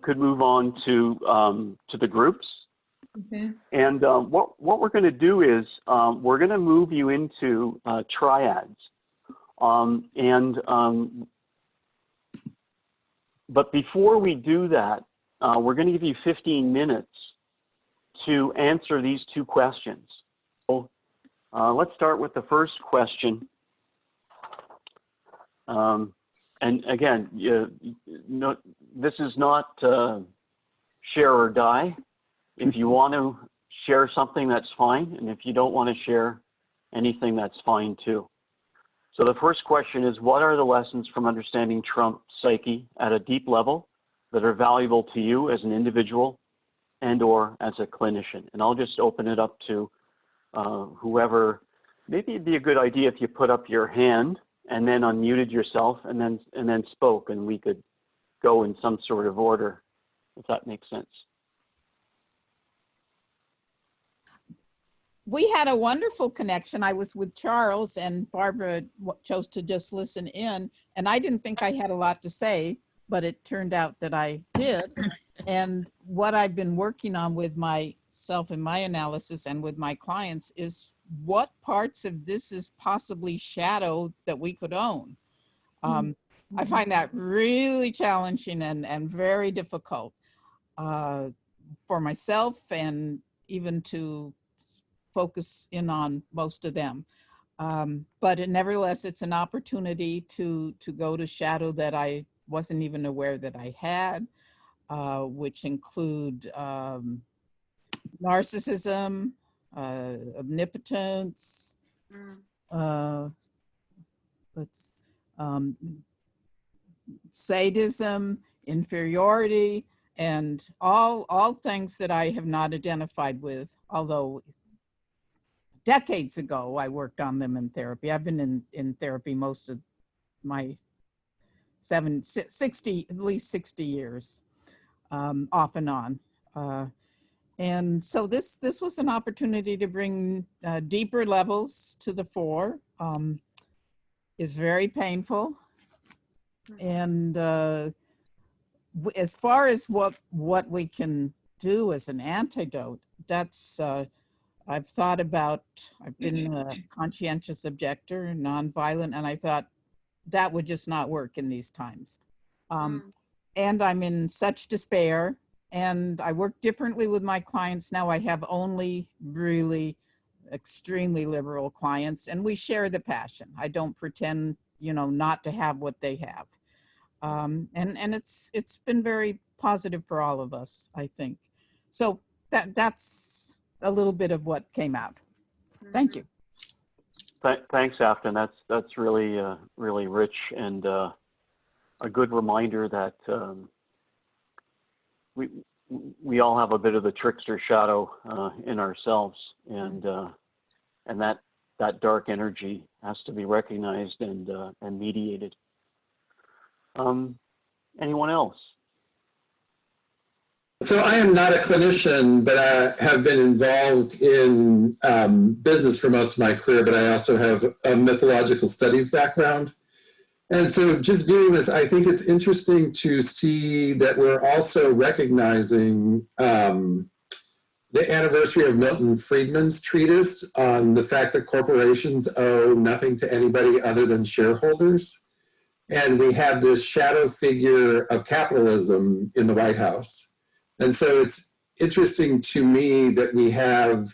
could move on to the groups. Okay. And what we're going to do is we're going to move you into triads. But before we do that, we're going to give you 15 minutes to answer these two questions. So let's start with the first question. And again, this is not share or die. If you want to share something, that's fine. And if you don't want to share anything, that's fine too. So the first question is, what are the lessons from understanding Trump's psyche at a deep level that are valuable to you as an individual and or as a clinician? And I'll just open it up to whoever. Maybe it'd be a good idea if you put up your hand and then unmuted yourself and then spoke, and we could go in some sort of order, if that makes sense. We had a wonderful connection. I was with Charles, and Barbara chose to just listen in, and I didn't think I had a lot to say, but it turned out that I did. And what I've been working on with myself in my analysis and with my clients is what parts of this is possibly shadow that we could own. I find that really challenging and very difficult for myself, and even to focus in on most of them. But nevertheless, it's an opportunity to go to shadow that I wasn't even aware that I had, which include narcissism, omnipotence, sadism, inferiority, and all things that I have not identified with, although decades ago I worked on them in therapy. I've been in therapy most of my 60, at least 60 years, off and on. And so this was an opportunity to bring deeper levels to the fore. Is very painful. And as far as what we can do as an antidote, that's, I've thought about, I've been a conscientious objector, nonviolent, and I thought that would just not work in these times. And I'm in such despair, and I work differently with my clients now. I have only really extremely liberal clients, and we share the passion. I don't pretend, not to have what they have. And it's been very positive for all of us, I think. So that's a little bit of what came out. Thank you. Thanks, Afton. That's really really rich, and a good reminder that we all have a bit of the trickster shadow in ourselves, and that dark energy has to be recognized and mediated. Anyone else? So I am not a clinician, but I have been involved in business for most of my career, but I also have a mythological studies background. And so just viewing this, I think it's interesting to see that we're also recognizing the anniversary of Milton Friedman's treatise on the fact that corporations owe nothing to anybody other than shareholders. And we have this shadow figure of capitalism in the White House. And so it's interesting to me that we have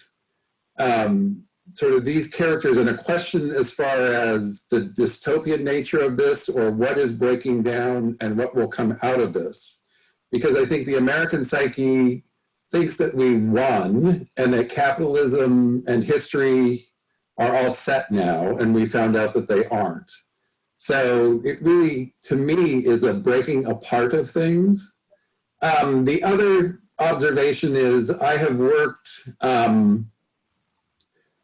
sort of these characters, and a question as far as the dystopian nature of this, or what is breaking down and what will come out of this. Because I think the American psyche thinks that we won and that capitalism and history are all set now, and we found out that they aren't. So it really, to me, is a breaking apart of things. The other observation is I have worked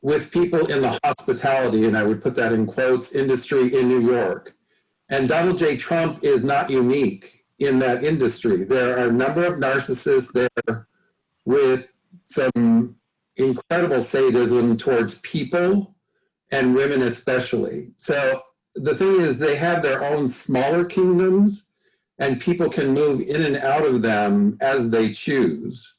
with people in the hospitality, and I would put that in quotes, industry in New York. And Donald J. Trump is not unique in that industry. There are a number of narcissists there with some incredible sadism towards people and women especially. So the thing is, they have their own smaller kingdoms, and people can move in and out of them as they choose.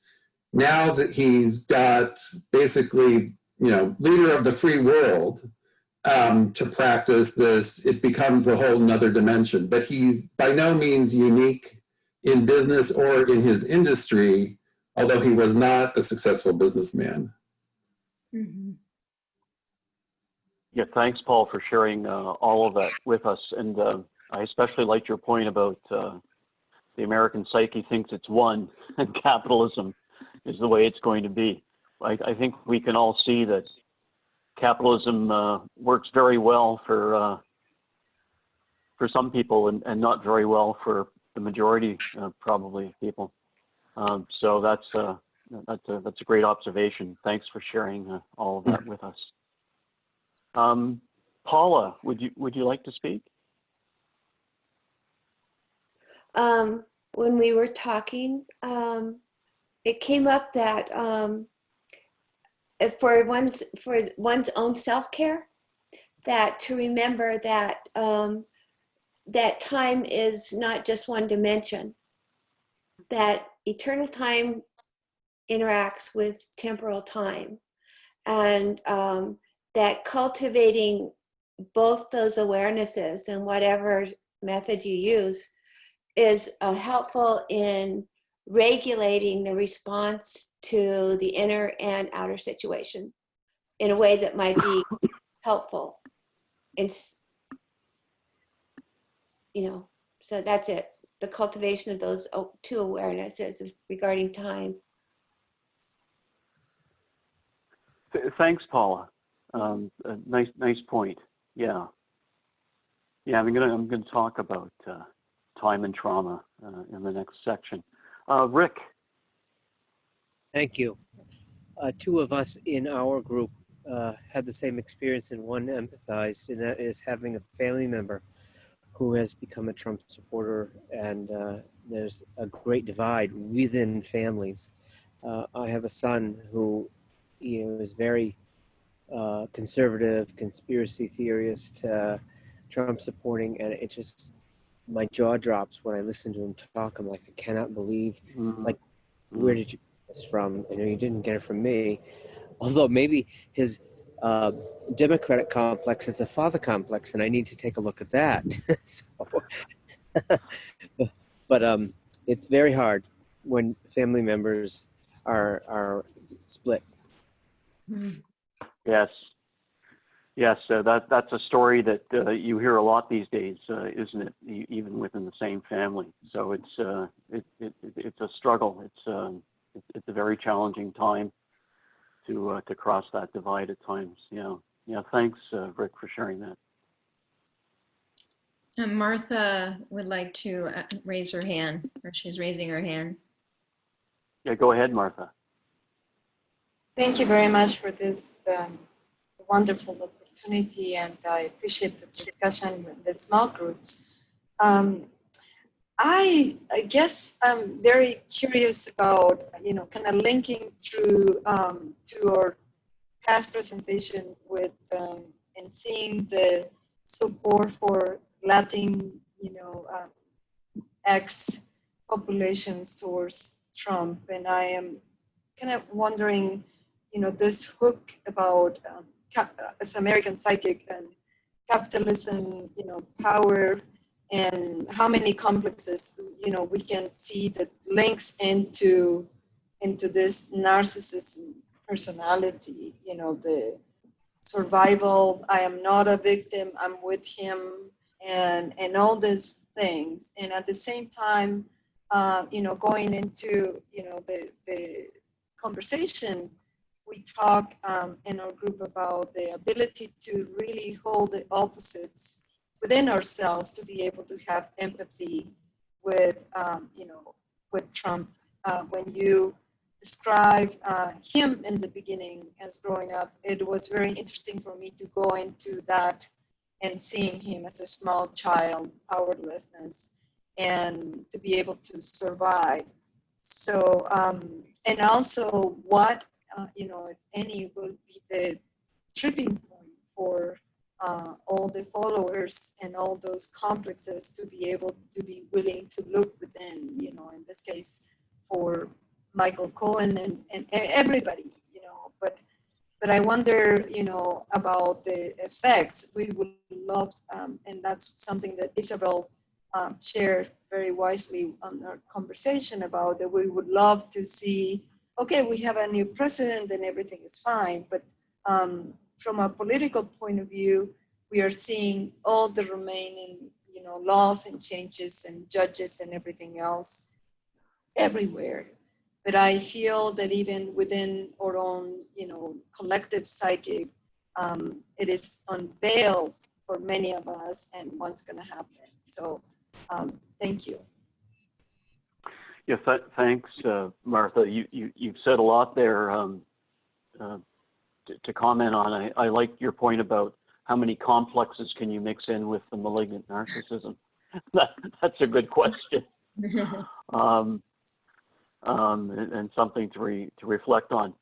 Now that he's got basically, leader of the free world to practice this, it becomes a whole nother dimension. But he's by no means unique in business or in his industry, although he was not a successful businessman. Mm-hmm. Yeah, thanks, Paul, for sharing all of that with us. And I especially liked your point about the American psyche thinks it's one, and capitalism is the way it's going to be. I think we can all see that capitalism works very well for some people, and not very well for the majority, probably, of people. So that's a great observation. Thanks for sharing all of that with us. Paula, would you like to speak? When we were talking, it came up that for one's own self-care, that to remember that that time is not just one dimension, that eternal time interacts with temporal time, and that cultivating both those awarenesses and whatever method you use is helpful in regulating the response to the inner and outer situation. in a way that might be helpful. It's, so that's it. The cultivation of those two awarenesses regarding time. Thanks, Paula. Nice point. Yeah. I'm gonna talk about time and trauma in the next section. Rick. Thank you. Two of us in our group had the same experience, and one empathized, and that is having a family member who has become a Trump supporter, and there's a great divide within families. I have a son who, is very conservative, conspiracy theorist, Trump supporting, and it just, my jaw drops when I listen to him talk. I'm like, I cannot believe, like, where did you get this from? And you didn't get it from me. Although maybe his Democratic complex is a father complex, and I need to take a look at that. But it's very hard when family members are split. Yes, that's a story that you hear a lot these days, isn't it? Even within the same family. So it's a struggle. It's a very challenging time to cross that divide at times. Yeah. Thanks, Rick, for sharing that. Martha would like to raise her hand, or she's raising her hand. Yeah, go ahead, Martha. Thank you very much for this wonderful opportunity, and I appreciate the discussion in the small groups. I guess I'm very curious about, kind of linking through to our past presentation with and seeing the support for Latin, X populations towards Trump, and I am kind of wondering, this hook about as American psychic and capitalism, power, and how many complexes, we can see that links into this narcissism personality, the survival, I am not a victim, I'm with him, and all these things. And at the same time, going into, the conversation, we talk in our group about the ability to really hold the opposites within ourselves, to be able to have empathy with, with Trump. When you describe him in the beginning as growing up, it was very interesting for me to go into that and seeing him as a small child, powerlessness, and to be able to survive. So, and also what, if any, will be the tripping point for all the followers and all those complexes to be able to be willing to look within, in this case, for Michael Cohen and everybody, but I wonder, about the effects. We would love, and that's something that Isabel shared very wisely on our conversation about, that we would love to see, okay, we have a new president and everything is fine, but from a political point of view, we are seeing all the remaining, laws and changes and judges and everything else everywhere. But I feel that even within our own, collective psyche, it is unveiled for many of us, and what's going to happen. So, thank you. Yes, thanks, Martha. You've said a lot there to comment on. I like your point about how many complexes can you mix in with the malignant narcissism. That's a good question. And something to reflect on.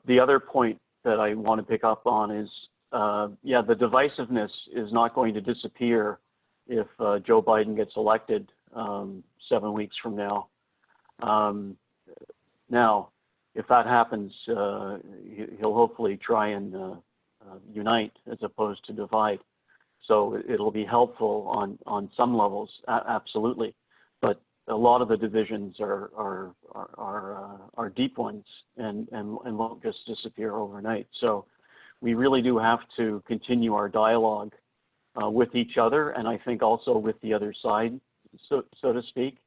The other point that I want to pick up on is, the divisiveness is not going to disappear if Joe Biden gets elected 7 weeks from now. Now, if that happens, he'll hopefully try and unite as opposed to divide. So it'll be helpful on some levels, absolutely. But a lot of the divisions are deep ones and won't just disappear overnight. So we really do have to continue our dialogue with each other, and I think also with the other side, so to speak.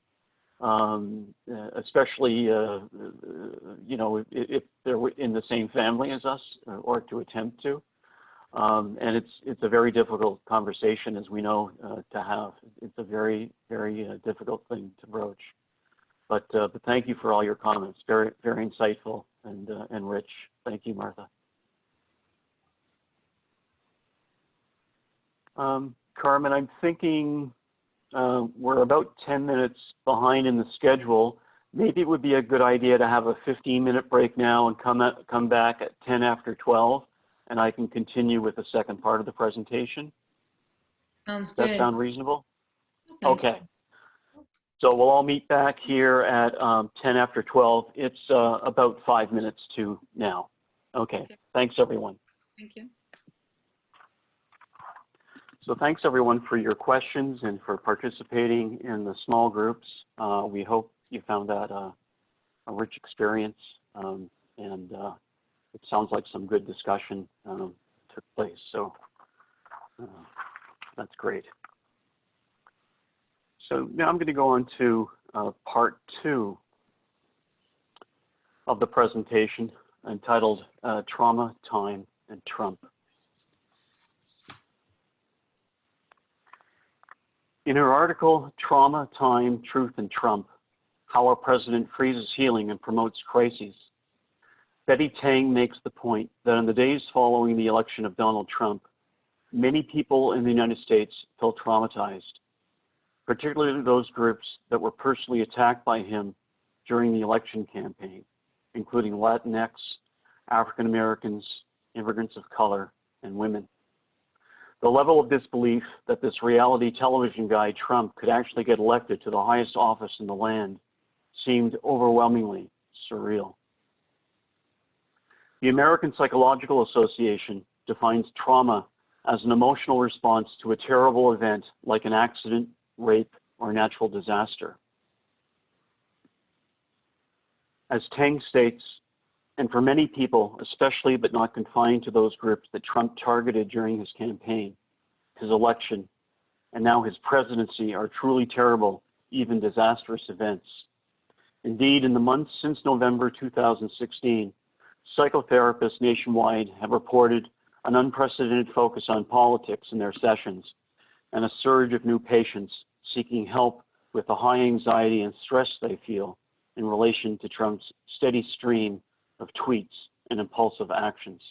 Especially, you know, if they're in the same family as us, or to attempt to. And it's a very difficult conversation, as we know, to have. It's a very, very difficult thing to broach. But thank you for all your comments. Very, very insightful and rich. Thank you, Martha. Carmen, I'm thinking we're about 10 minutes behind in the schedule. Maybe it would be a good idea to have a 15-minute break now and come back at 10 after 12, and I can continue with the second part of the presentation. Sounds Does good. that sound reasonable? Sounds Okay. So we'll all meet back here at 10 after 12. It's about 5 minutes to now. Okay. Thanks, everyone. Thank you. So thanks, everyone, for your questions and for participating in the small groups. We hope you found that a rich experience, and it sounds like some good discussion took place. So that's great. So now I'm going to go on to part 2 of the presentation, entitled Trauma, Time, and Trump. In her article, Trauma, Time, Truth, and Trump, How Our President Freezes Healing and Promotes Crises, Betty Tang makes the point that in the days following the election of Donald Trump, many people in the United States felt traumatized, particularly those groups that were personally attacked by him during the election campaign, including Latinx, African Americans, immigrants of color, and women. The level of disbelief that this reality television guy, Trump, could actually get elected to the highest office in the land seemed overwhelmingly surreal. The American Psychological Association defines trauma as an emotional response to a terrible event like an accident, rape, or natural disaster. As Tang states, and for many people, especially but not confined to those groups that Trump targeted during his campaign, his election, and now his presidency are truly terrible, even disastrous events. Indeed, in the months since November 2016, psychotherapists nationwide have reported an unprecedented focus on politics in their sessions and a surge of new patients seeking help with the high anxiety and stress they feel in relation to Trump's steady stream of tweets and impulsive actions.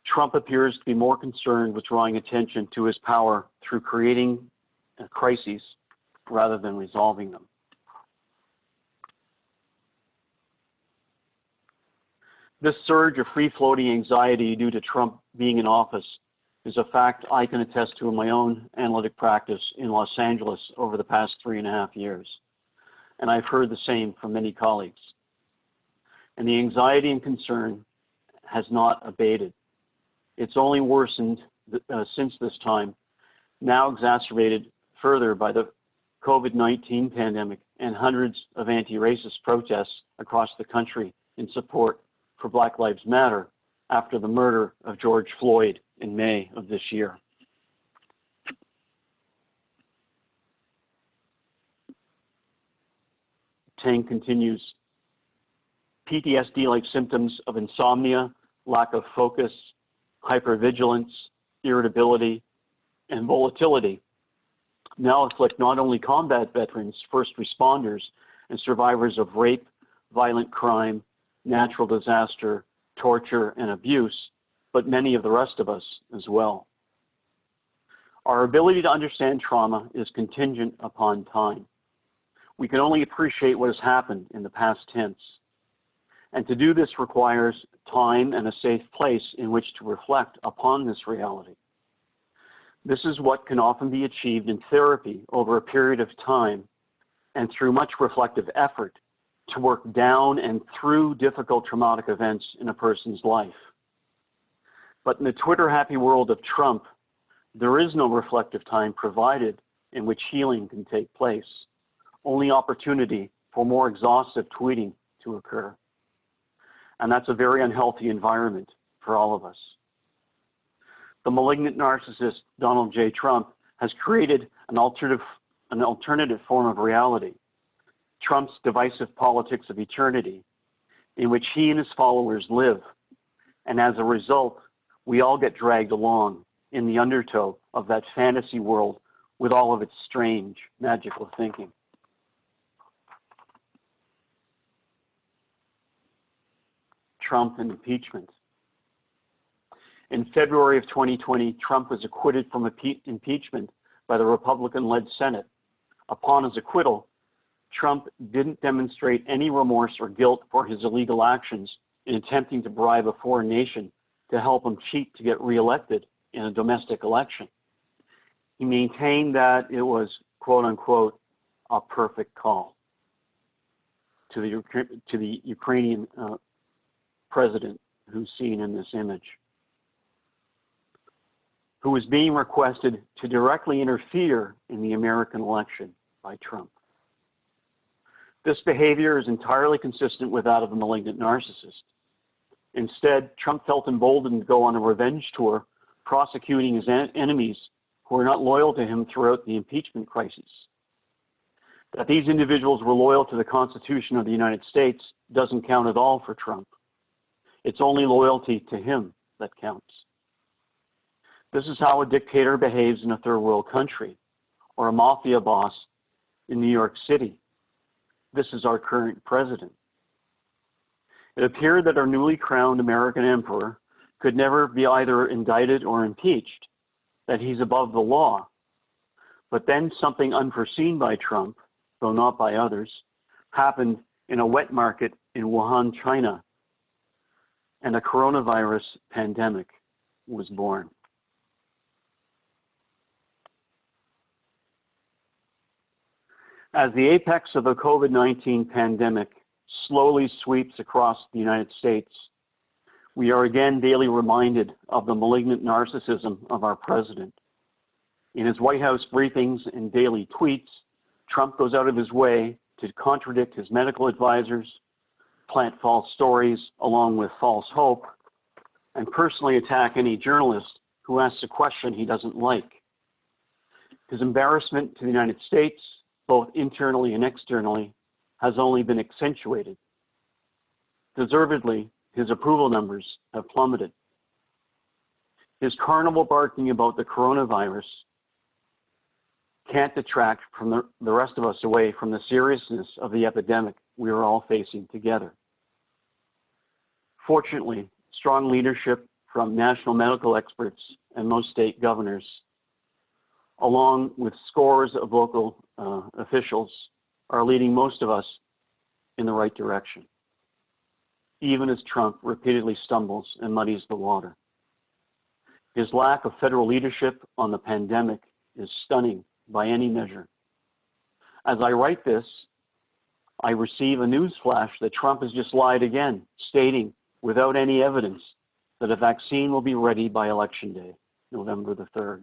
Trump appears to be more concerned with drawing attention to his power through creating crises rather than resolving them. This surge of free-floating anxiety due to Trump being in office is a fact I can attest to in my own analytic practice in Los Angeles over the past 3.5 years. And I've heard the same from many colleagues. And the anxiety and concern has not abated. It's only worsened since this time, now exacerbated further by the COVID-19 pandemic and hundreds of anti-racist protests across the country in support for Black Lives Matter after the murder of George Floyd in May of this year. Tang continues, PTSD-like symptoms of insomnia, lack of focus, hypervigilance, irritability, and volatility now afflict not only combat veterans, first responders, and survivors of rape, violent crime, natural disaster, torture, and abuse, but many of the rest of us as well. Our ability to understand trauma is contingent upon time. We can only appreciate what has happened in the past tense. And to do this requires time and a safe place in which to reflect upon this reality. This is what can often be achieved in therapy over a period of time and through much reflective effort to work down and through difficult traumatic events in a person's life. But in the Twitter-happy world of Trump, there is no reflective time provided in which healing can take place, only opportunity for more exhaustive tweeting to occur. And that's a very unhealthy environment for all of us. The malignant narcissist, Donald J. Trump, has created an alternative form of reality, Trump's divisive politics of eternity, in which he and his followers live. And as a result, we all get dragged along in the undertow of that fantasy world with all of its strange, magical thinking. Trump and impeachment. In February of 2020, Trump was acquitted from impeachment by the Republican-led Senate. Upon his acquittal, Trump didn't demonstrate any remorse or guilt for his illegal actions in attempting to bribe a foreign nation to help him cheat to get reelected in a domestic election. He maintained that it was, quote unquote, a perfect call to the Ukrainian president who's seen in this image, who was being requested to directly interfere in the American election by Trump. This behavior is entirely consistent with that of the malignant narcissist. Instead, Trump felt emboldened to go on a revenge tour, prosecuting his enemies who were not loyal to him throughout the impeachment crisis. That these individuals were loyal to the Constitution of the United States doesn't count at all for Trump. It's only loyalty to him that counts. This is how a dictator behaves in a third world country, or a mafia boss in New York City. This is our current president. It appeared that our newly crowned American emperor could never be either indicted or impeached, that he's above the law. But then something unforeseen by Trump, though not by others, happened in a wet market in Wuhan, China, and a coronavirus pandemic was born. As the apex of the COVID-19 pandemic slowly sweeps across the United States, we are again daily reminded of the malignant narcissism of our president. In his White House briefings and daily tweets, Trump goes out of his way to contradict his medical advisors, plant false stories along with false hope, and personally attack any journalist who asks a question he doesn't like. His embarrassment to the United States, both internally and externally, has only been accentuated. Deservedly, his approval numbers have plummeted. His carnival barking about the coronavirus can't detract from the rest of us away from the seriousness of the epidemic we are all facing together. Fortunately, strong leadership from national medical experts and most state governors, along with scores of local officials, are leading most of us in the right direction, even as Trump repeatedly stumbles and muddies the water. His lack of federal leadership on the pandemic is stunning by any measure. As I write this, I receive a news flash that Trump has just lied again, stating without any evidence that a vaccine will be ready by Election Day, November the 3rd.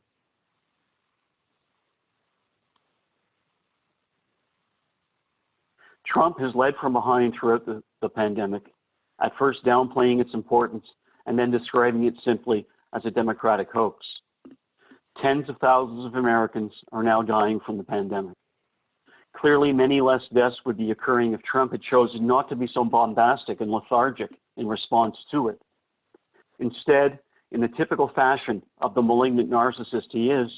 Trump has led from behind throughout the pandemic, at first downplaying its importance and then describing it simply as a democratic hoax. Tens of thousands of Americans are now dying from the pandemic. Clearly, many less deaths would be occurring if Trump had chosen not to be so bombastic and lethargic in response to it. Instead, in the typical fashion of the malignant narcissist he is,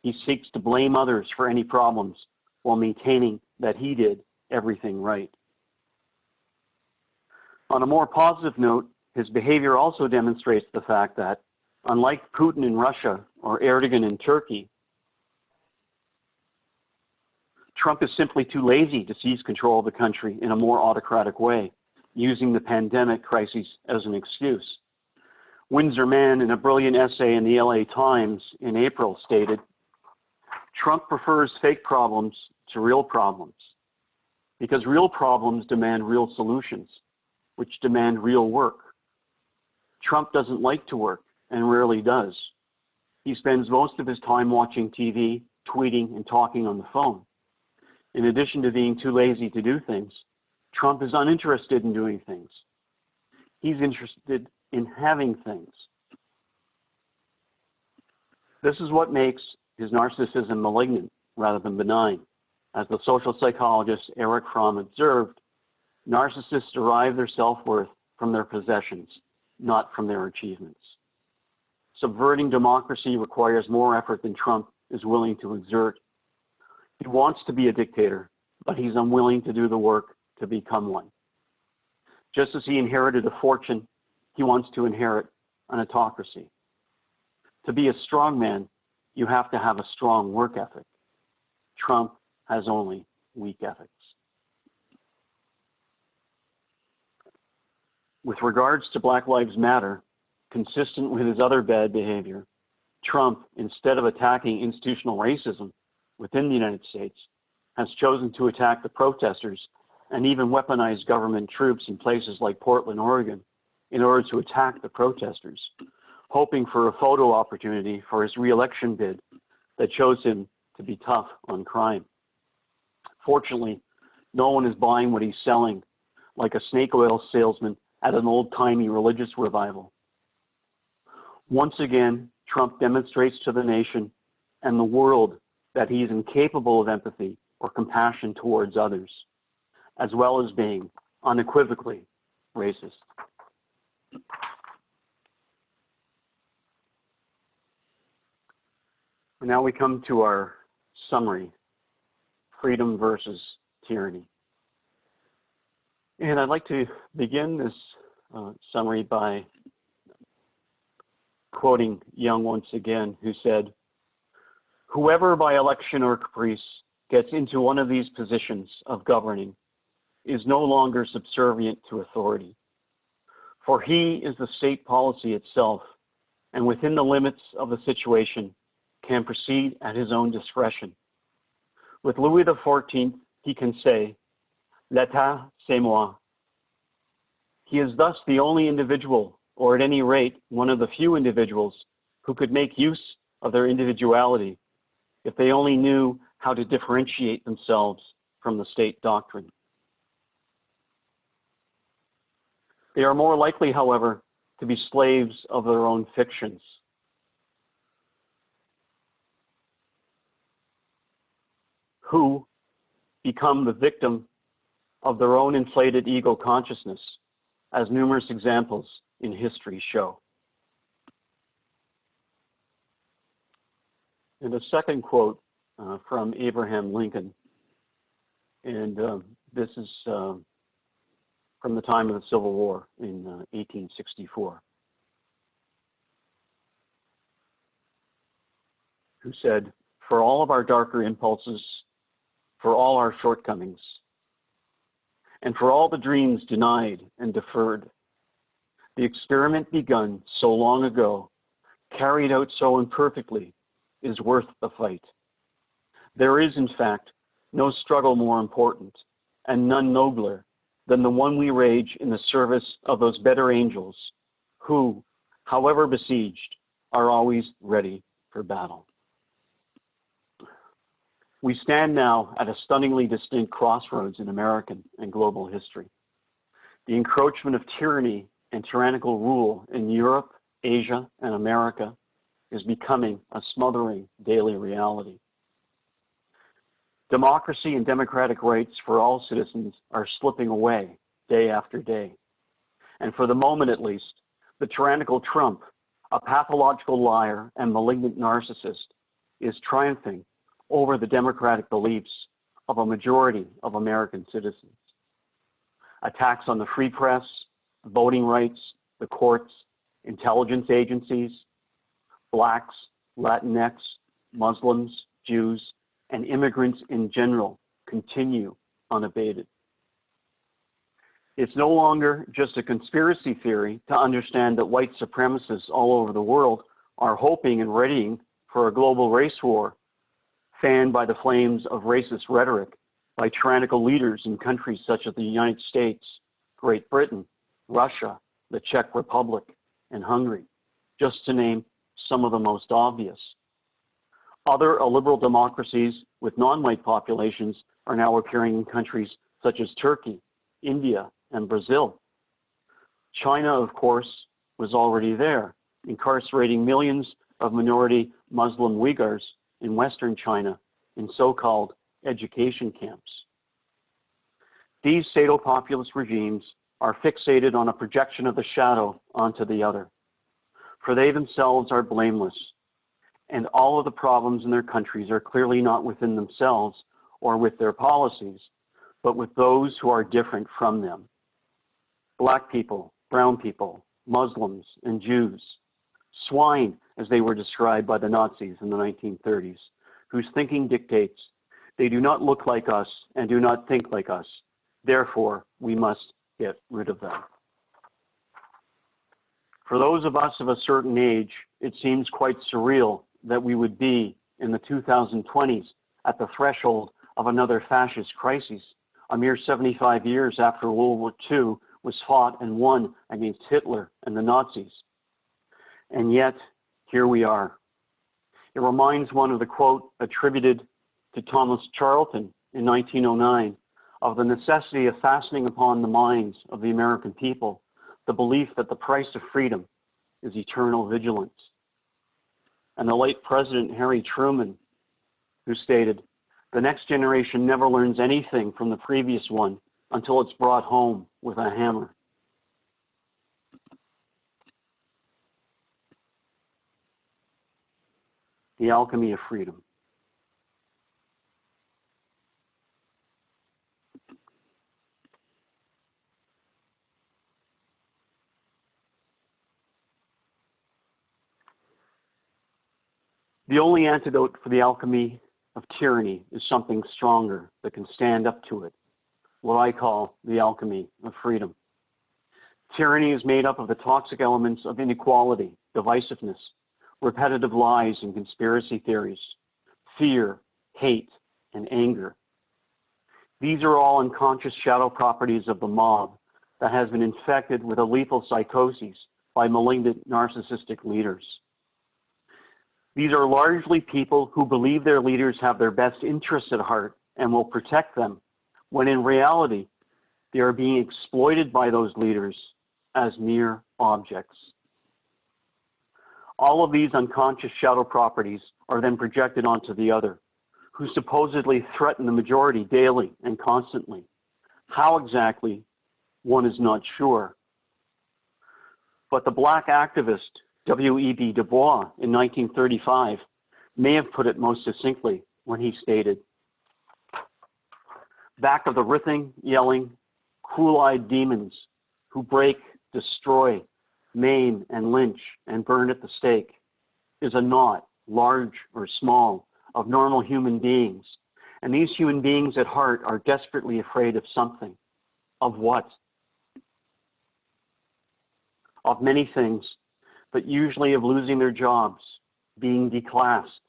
he seeks to blame others for any problems while maintaining that he did everything right. On a more positive note, his behavior also demonstrates the fact that, unlike Putin in Russia or Erdogan in Turkey, Trump is simply too lazy to seize control of the country in a more autocratic way, using the pandemic crisis as an excuse. Windsor Mann, in a brilliant essay in the LA Times in April, stated, "Trump prefers fake problems to real problems, because real problems demand real solutions, which demand real work. Trump doesn't like to work, and rarely does. He spends most of his time watching TV, tweeting, and talking on the phone. In addition to being too lazy to do things, Trump is uninterested in doing things. He's interested in having things. This is what makes his narcissism malignant rather than benign. As the social psychologist Erich Fromm observed, narcissists derive their self-worth from their possessions, not from their achievements. Subverting democracy requires more effort than Trump is willing to exert. He wants to be a dictator, but he's unwilling to do the work to become one. Just as he inherited a fortune, he wants to inherit an autocracy. To be a strong man, you have to have a strong work ethic. Trump has only weak ethics. With regards to Black Lives Matter, consistent with his other bad behavior, Trump, instead of attacking institutional racism within the United States, has chosen to attack the protesters and even weaponize government troops in places like Portland, Oregon, in order to attack the protesters, hoping for a photo opportunity for his re-election bid that shows him to be tough on crime. Fortunately, no one is buying what he's selling, like a snake oil salesman at an old-timey religious revival. Once again, Trump demonstrates to the nation and the world that he is incapable of empathy or compassion towards others, as well as being unequivocally racist. Now we come to our summary, freedom versus tyranny. And I'd like to begin this summary by quoting Jung once again, who said, "Whoever by election or caprice gets into one of these positions of governing is no longer subservient to authority, for he is the state policy itself, and within the limits of the situation can proceed at his own discretion. With Louis XIV, he can say, 'L'État, c'est moi.' He is thus the only individual, or at any rate, one of the few individuals who could make use of their individuality if they only knew how to differentiate themselves from the state doctrine. They are more likely, however, to be slaves of their own fictions. Who become the victim of their own inflated ego consciousness, as numerous examples in history show." And a second quote from Abraham Lincoln, and this is from the time of the Civil War in 1864, who said, "For all of our darker impulses, for all our shortcomings, and for all the dreams denied and deferred, the experiment begun so long ago, carried out so imperfectly, is worth the fight. There is, in fact, no struggle more important, and none nobler, than the one we wage in the service of those better angels who, however besieged, are always ready for battle." We stand now at a stunningly distinct crossroads in American and global history. The encroachment of tyranny and tyrannical rule in Europe, Asia, and America is becoming a smothering daily reality. Democracy and democratic rights for all citizens are slipping away day after day. And for the moment at least, the tyrannical Trump, a pathological liar and malignant narcissist, is triumphing over the democratic beliefs of a majority of American citizens. Attacks on the free press, voting rights, the courts, intelligence agencies, Blacks, Latinx, Muslims, Jews, and immigrants in general continue unabated. It's no longer just a conspiracy theory to understand that white supremacists all over the world are hoping and readying for a global race war fanned by the flames of racist rhetoric by tyrannical leaders in countries such as the United States, Great Britain, Russia, the Czech Republic, and Hungary, just to name some of the most obvious. Other illiberal democracies with non-white populations are now appearing in countries such as Turkey, India, and Brazil. China, of course, was already there, incarcerating millions of minority Muslim Uyghurs in Western China in so-called education camps. These sado-populist regimes are fixated on a projection of the shadow onto the other, for they themselves are blameless, and all of the problems in their countries are clearly not within themselves or with their policies, but with those who are different from them. Black people, brown people, Muslims, and Jews, swine as they were described by the Nazis in the 1930s, whose thinking dictates they do not look like us and do not think like us, therefore we must get rid of them. For those of us of a certain age, it seems quite surreal that we would be in the 2020s at the threshold of another fascist crisis, a mere 75 years after World War II was fought and won against Hitler and the Nazis. And yet, here we are. It reminds one of the quote attributed to Thomas Charlton in 1909 of the necessity of fastening upon the minds of the American people the belief that the price of freedom is eternal vigilance. And the late President Harry Truman, who stated, "The next generation never learns anything from the previous one until it's brought home with a hammer." The Alchemy of Freedom. The only antidote for the alchemy of tyranny is something stronger that can stand up to it, what I call the alchemy of freedom. Tyranny is made up of the toxic elements of inequality, divisiveness, repetitive lies and conspiracy theories, fear, hate, and anger. These are all unconscious shadow properties of the mob that has been infected with a lethal psychosis by malignant narcissistic leaders. These are largely people who believe their leaders have their best interests at heart and will protect them, when in reality, they are being exploited by those leaders as mere objects. All of these unconscious shadow properties are then projected onto the other, who supposedly threaten the majority daily and constantly. How exactly, one is not sure. But the black activist W.E.B. Du Bois in 1935 may have put it most succinctly when he stated, "Back of the writhing, yelling, cruel-eyed demons who break, destroy, maim, and lynch, and burn at the stake is a knot, large or small, of normal human beings. And these human beings at heart are desperately afraid of something. Of what? Of many things, but usually of losing their jobs, being declassed,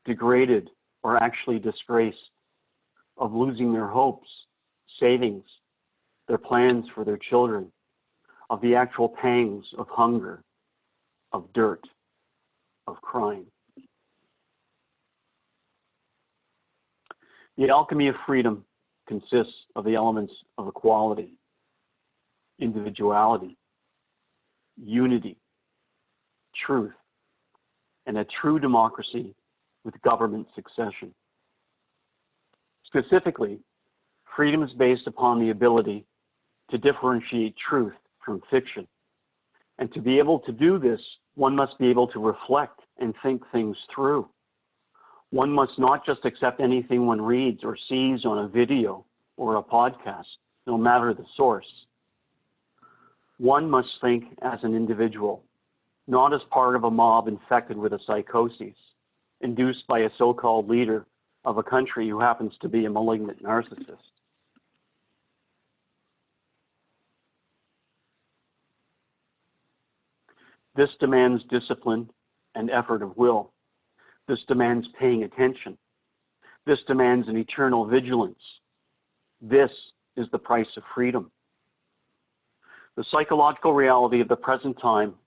degraded, or actually disgraced, of losing their hopes, savings, their plans for their children, of the actual pangs of hunger, of dirt, of crime." The alchemy of freedom consists of the elements of equality, individuality, unity, truth, and a true democracy with government succession. Specifically, freedom is based upon the ability to differentiate truth from fiction. And to be able to do this, one must be able to reflect and think things through. One must not just accept anything one reads or sees on a video or a podcast, no matter the source. One must think as an individual, not as part of a mob infected with a psychosis, induced by a so-called leader of a country who happens to be a malignant narcissist. This demands discipline and effort of will. This demands paying attention. This demands an eternal vigilance. This is the price of freedom. The psychological reality of the present time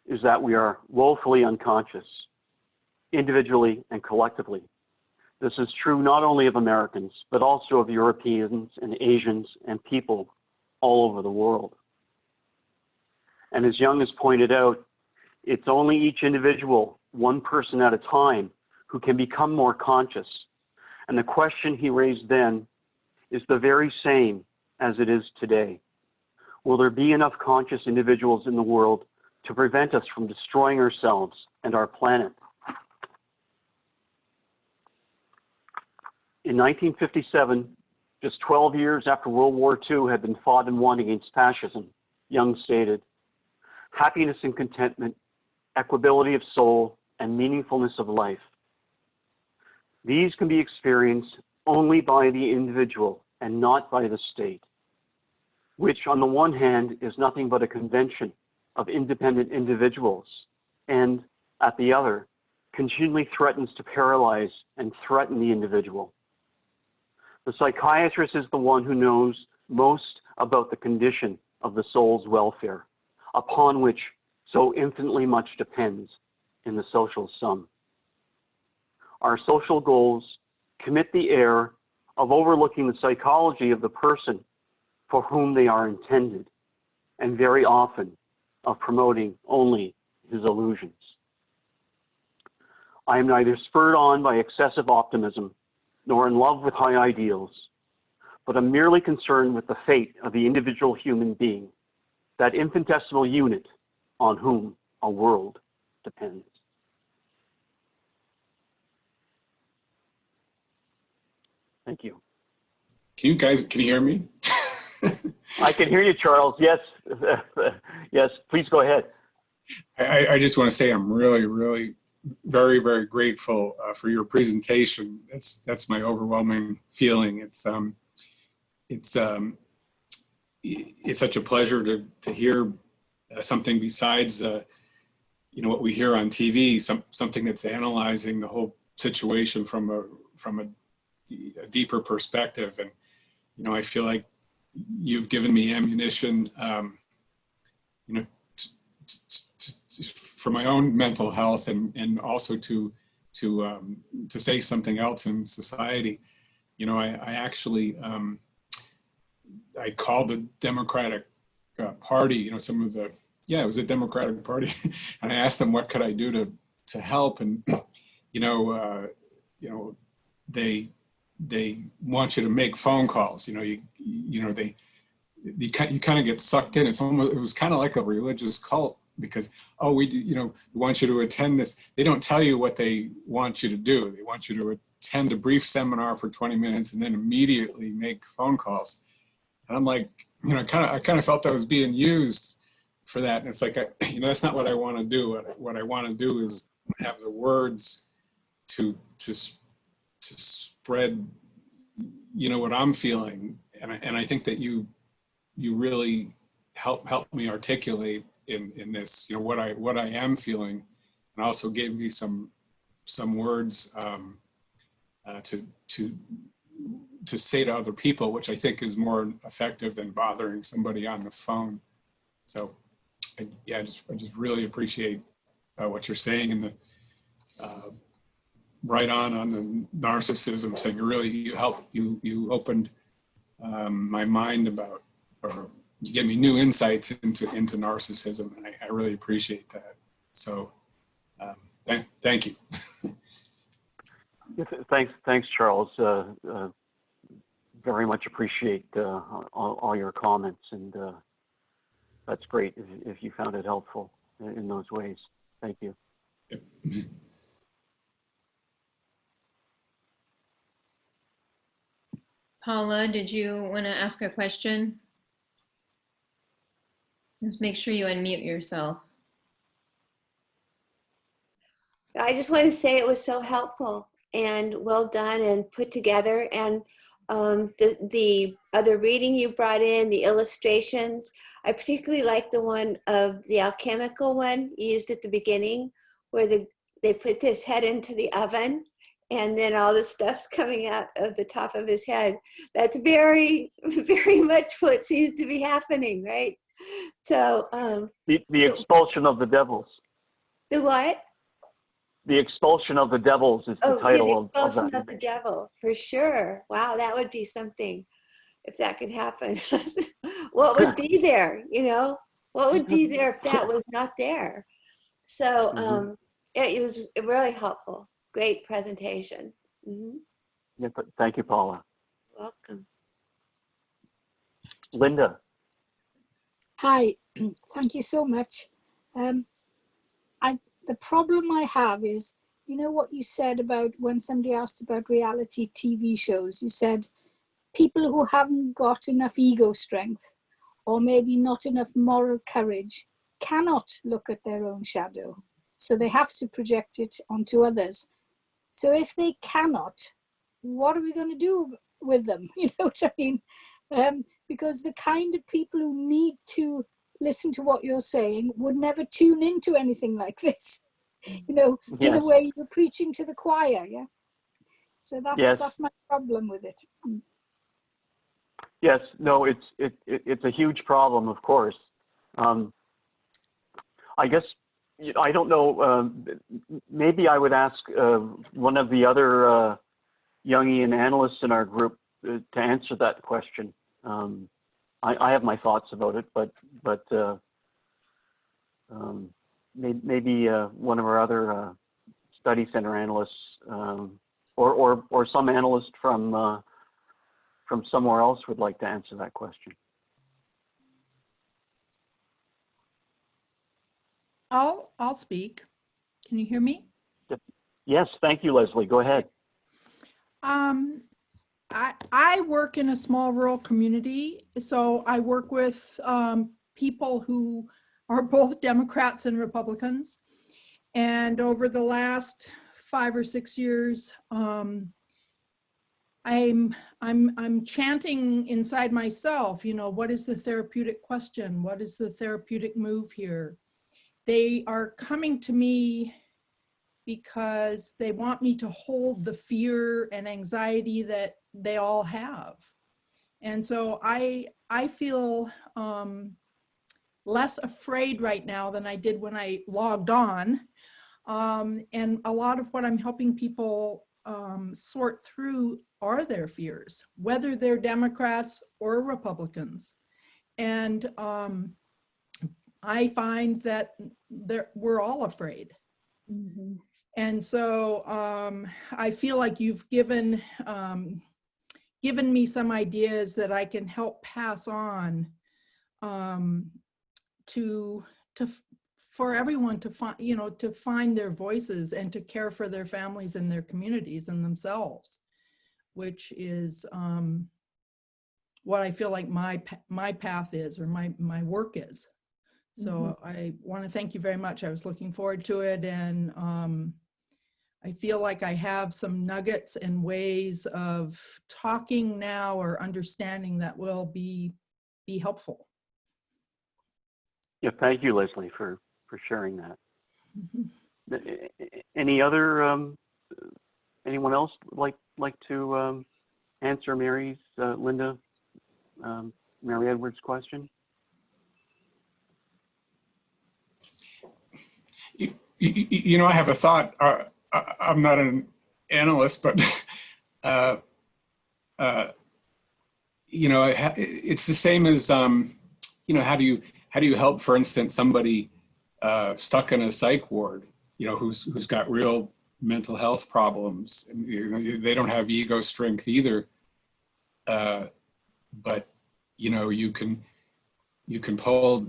is that we are woefully unconscious, individually and collectively. This is true not only of Americans, but also of Europeans and Asians and people all over the world. And as Jung has pointed out, it's only each individual, one person at a time, who can become more conscious. And the question he raised then is the very same as it is today. Will there be enough conscious individuals in the world to prevent us from destroying ourselves and our planet? In 1957, just 12 years after World War II had been fought and won against fascism, Jung stated, "Happiness and contentment, equability of soul, and meaningfulness of life. These can be experienced only by the individual and not by the state, which on the one hand is nothing but a convention of independent individuals, and at the other, continually threatens to paralyze and threaten the individual. The psychiatrist is the one who knows most about the condition of the soul's welfare, upon which so infinitely much depends in the social sum. Our social goals commit the error of overlooking the psychology of the person for whom they are intended, and very often of promoting only his illusions. I am neither spurred on by excessive optimism nor in love with high ideals, but I'm merely concerned with the fate of the individual human being, that infinitesimal unit on whom a world depends." Thank you. Can you hear me? I can hear you, Charles. Yes, yes, please go ahead. I just want to say I'm really, really very, very grateful for your presentation. That's my overwhelming feeling. It's such a pleasure to hear something besides what we hear on TV, something that's analyzing the whole situation from a deeper perspective. And I feel like you've given me ammunition, for my own mental health, and also to say something else in society. I actually I called the Democratic Party. It was a Democratic Party, and I asked them what could I do to help, and they want you to make phone calls. You kind of get sucked in. It was kind of like a religious cult, because we want you to attend this. They don't tell you what they want you to do. They want you to attend a brief seminar for 20 minutes and then immediately make phone calls. And I'm like, I kind of felt I was being used for that. And it's like, that's not what I want to do. What I want to do is have the words to spread, what I'm feeling. And I think that you really helped me articulate in this, what I am feeling, and also gave me some words to say to other people, which I think is more effective than bothering somebody on the phone. So, I just really appreciate what you're saying, and the right on the narcissism thing. You opened my mind about, or you gave me new insights into narcissism, and I really appreciate that. So, thank you. Thanks, Charles. Very much appreciate all your comments, and that's great if you found it helpful in those ways. Thank you. Paula, did you want to ask a question? Just make sure you unmute yourself. I just want to say it was so helpful and well done and put together. And the other reading you brought in, the illustrations, I particularly like the one of the alchemical one you used at the beginning, where they put his head into the oven and then all the stuff's coming out of the top of his head. That's very, very much what seems to be happening, right? So the expulsion of the devils. The what? The expulsion of the devils is the title the of that. expulsion of the devil, for sure. Wow, that would be something if that could happen. What would be there, What would be there if that was not there? So it was really helpful. Great presentation. Yeah, thank you, Paula. Welcome. Linda. Hi, thank you so much. The problem I have is, you know what you said about when somebody asked about reality TV shows, you said people who haven't got enough ego strength or maybe not enough moral courage cannot look at their own shadow. So they have to project it onto others. So if they cannot, what are we going to do with them? You know what I mean? Because the kind of people who need to listen to what you're saying would never tune into anything like this. You know, Yes. in a way you're preaching to the choir, yeah? So that's my problem with it. Yes, no, it's a huge problem, of course. I guess, I don't know, maybe I would ask one of the other Jungian analysts in our group to answer that question. I have my thoughts about it, but maybe one of our other study center analysts, or some analyst from somewhere else would like to answer that question. I'll speak. Can you hear me? Yes, thank you, Leslie. Go ahead. I work in a small rural community, so I work with people who are both Democrats and Republicans. And over the last 5 or 6 years, I'm chanting inside myself, you know, what is the therapeutic question? What is the therapeutic move here? They are coming to me because they want me to hold the fear and anxiety that they all have. And so I feel less afraid right now than I did when I logged on. And a lot of what I'm helping people sort through are their fears, whether they're Democrats or Republicans. And I find that we're all afraid. And so I feel like you've given me some ideas that I can help pass on for everyone to find, you know, to find their voices and to care for their families and their communities and themselves, which is what I feel like my path is, or my work is. So I want to thank you very much. I was looking forward to it, and I feel like I have some nuggets and ways of talking now or understanding that will be helpful. Yeah, thank you, Leslie, for sharing that. Any other, anyone else like to answer Mary's, Linda, Mary Edwards' question? You know, I have a thought. I'm not an analyst, but you know, it's the same as you know, how do you help, for instance, somebody stuck in a psych ward, you know, who's got real mental health problems, and, you know, they don't have ego strength either, but you know, you can pull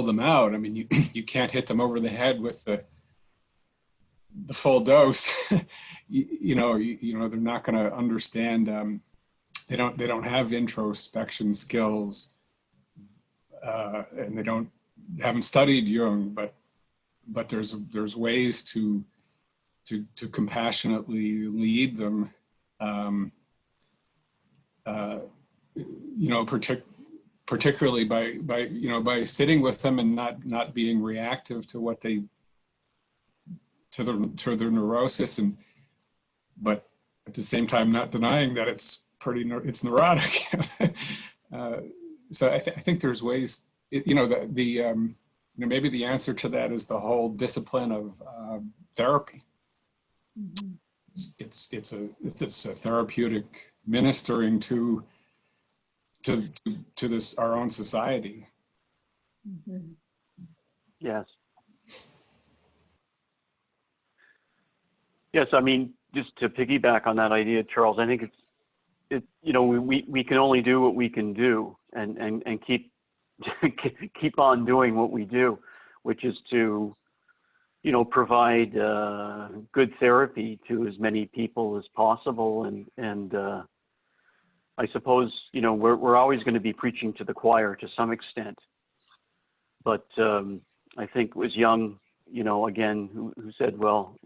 them out. I mean, you can't hit them over the head with the full dose. you know, they're not going to understand. They don't have introspection skills, and they haven't studied Jung, but there's ways to compassionately lead them. You know, particularly by sitting with them and not being reactive to what they to their neurosis, but at the same time not denying that it's neurotic. So I think there's ways, you know, you know, maybe the answer to that is the whole discipline of therapy. It's a therapeutic ministering to this, our own society. Mhm. Yes. Yes, I mean, just to piggyback on that idea, Charles, I think we can only do what we can do, and keep keep on doing what we do, which is to, provide good therapy to as many people as possible, and I suppose we're always going to be preaching to the choir to some extent, but I think it was Jung, again, who said, well,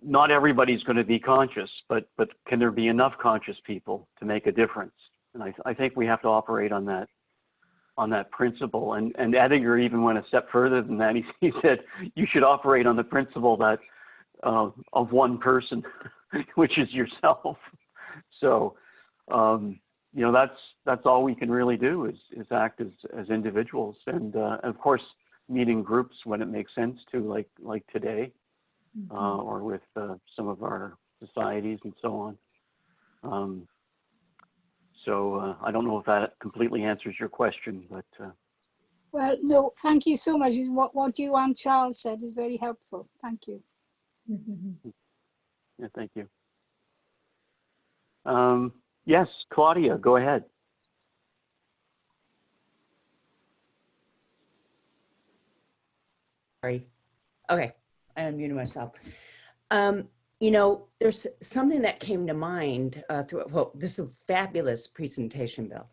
not everybody's going to be conscious, but can there be enough conscious people to make a difference? And I think we have to operate on that principle. And Edgar even went a step further than that. He said you should operate on the principle that of one person, which is yourself. So that's all we can really do is act as individuals, and of course meet in groups when it makes sense to, like today. Or with some of our societies and so on. So I don't know if that completely answers your question, but. Well, no, thank you so much. What you and Charles said is very helpful. Thank you. Yeah, thank you. Yes, Claudia, go ahead. Sorry. Okay. I unmuted myself. There's something that came to mind this is a fabulous presentation, Bill.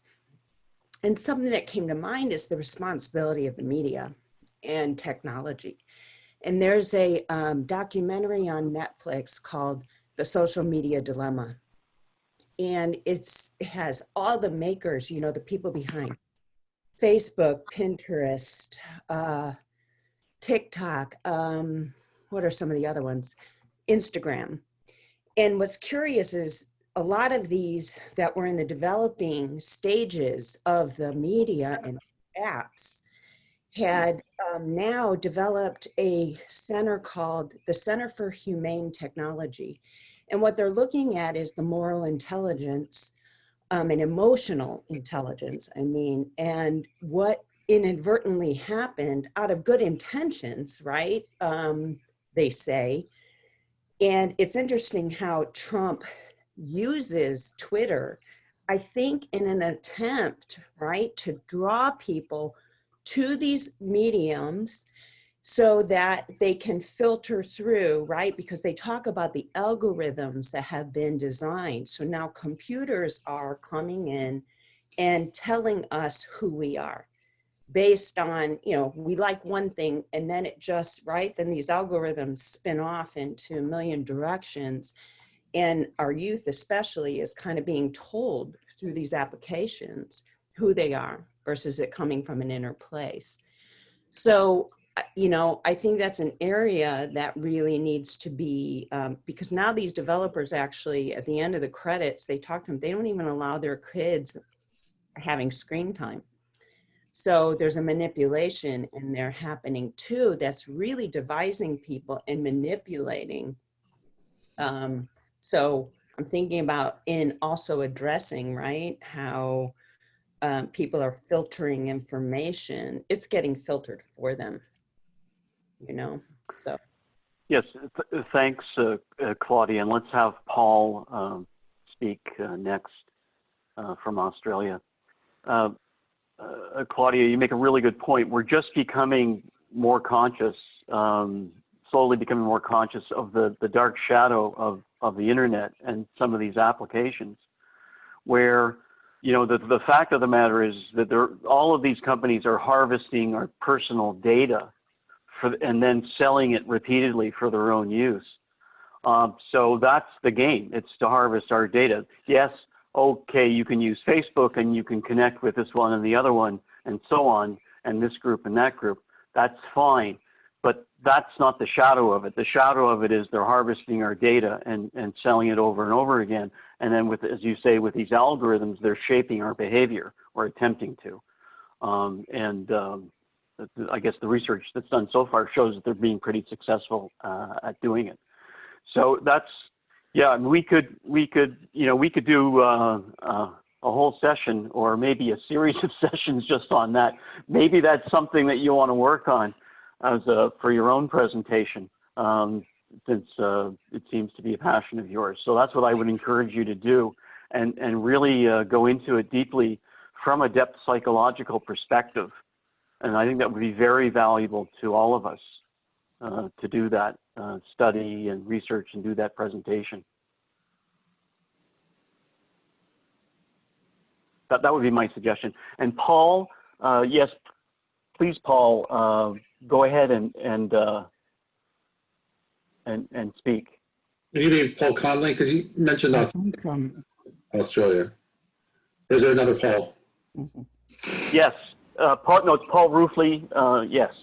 And something that came to mind is the responsibility of the media and technology. And there's a documentary on Netflix called The Social Media Dilemma. And it has all the makers, the people behind Facebook, Pinterest, TikTok, what are some of the other ones? Instagram. And what's curious is a lot of these that were in the developing stages of the media and apps had now developed a center called the Center for Humane Technology. And what they're looking at is the moral intelligence and emotional intelligence, and what inadvertently happened out of good intentions, right? They say. And it's interesting how Trump uses Twitter, I think, in an attempt, right, to draw people to these mediums so that they can filter through, right? Because they talk about the algorithms that have been designed. So now computers are coming in and telling us who we are based on, we like one thing, and then it just, right? Then these algorithms spin off into a million directions. And our youth especially is kind of being told through these applications who they are versus it coming from an inner place. So, I think that's an area that really needs to be, because now these developers actually, at the end of the credits, they talk to them, they don't even allow their kids having screen time. So there's a manipulation in there happening too that's really devising people and manipulating. So I'm thinking about in also addressing, right, how people are filtering information. It's getting filtered for them, so. Yes, thanks, Claudia. And let's have Paul speak next from Australia. Claudia, you make a really good point. We're just becoming more conscious, slowly becoming more conscious of the dark shadow of the internet and some of these applications, where, the fact of the matter is that all of these companies are harvesting our personal data and then selling it repeatedly for their own use. So that's the game. It's to harvest our data. Yes, okay, you can use Facebook and you can connect with this one and the other one and so on, and this group and that group. That's fine, but that's not the shadow of it. The shadow of it is they're harvesting our data and selling it over and over again. And then with, as you say, with these algorithms, they're shaping our behavior or attempting to. I guess the research that's done so far shows that they're being pretty successful at doing it. So that's, yeah, we could do a whole session or maybe a series of sessions just on that. Maybe that's something that you want to work on as for your own presentation, since it seems to be a passion of yours. So that's what I would encourage you to do, and really go into it deeply from a depth psychological perspective. And I think that would be very valuable to all of us to do that, study and research and do that presentation. That would be my suggestion. And Paul, yes, please, Paul, go ahead and speak. You mean Paul Conley? Because you mentioned I think Australia. Or is there another Paul? Yes, Paul. No, it's Paul Roofley. Yes.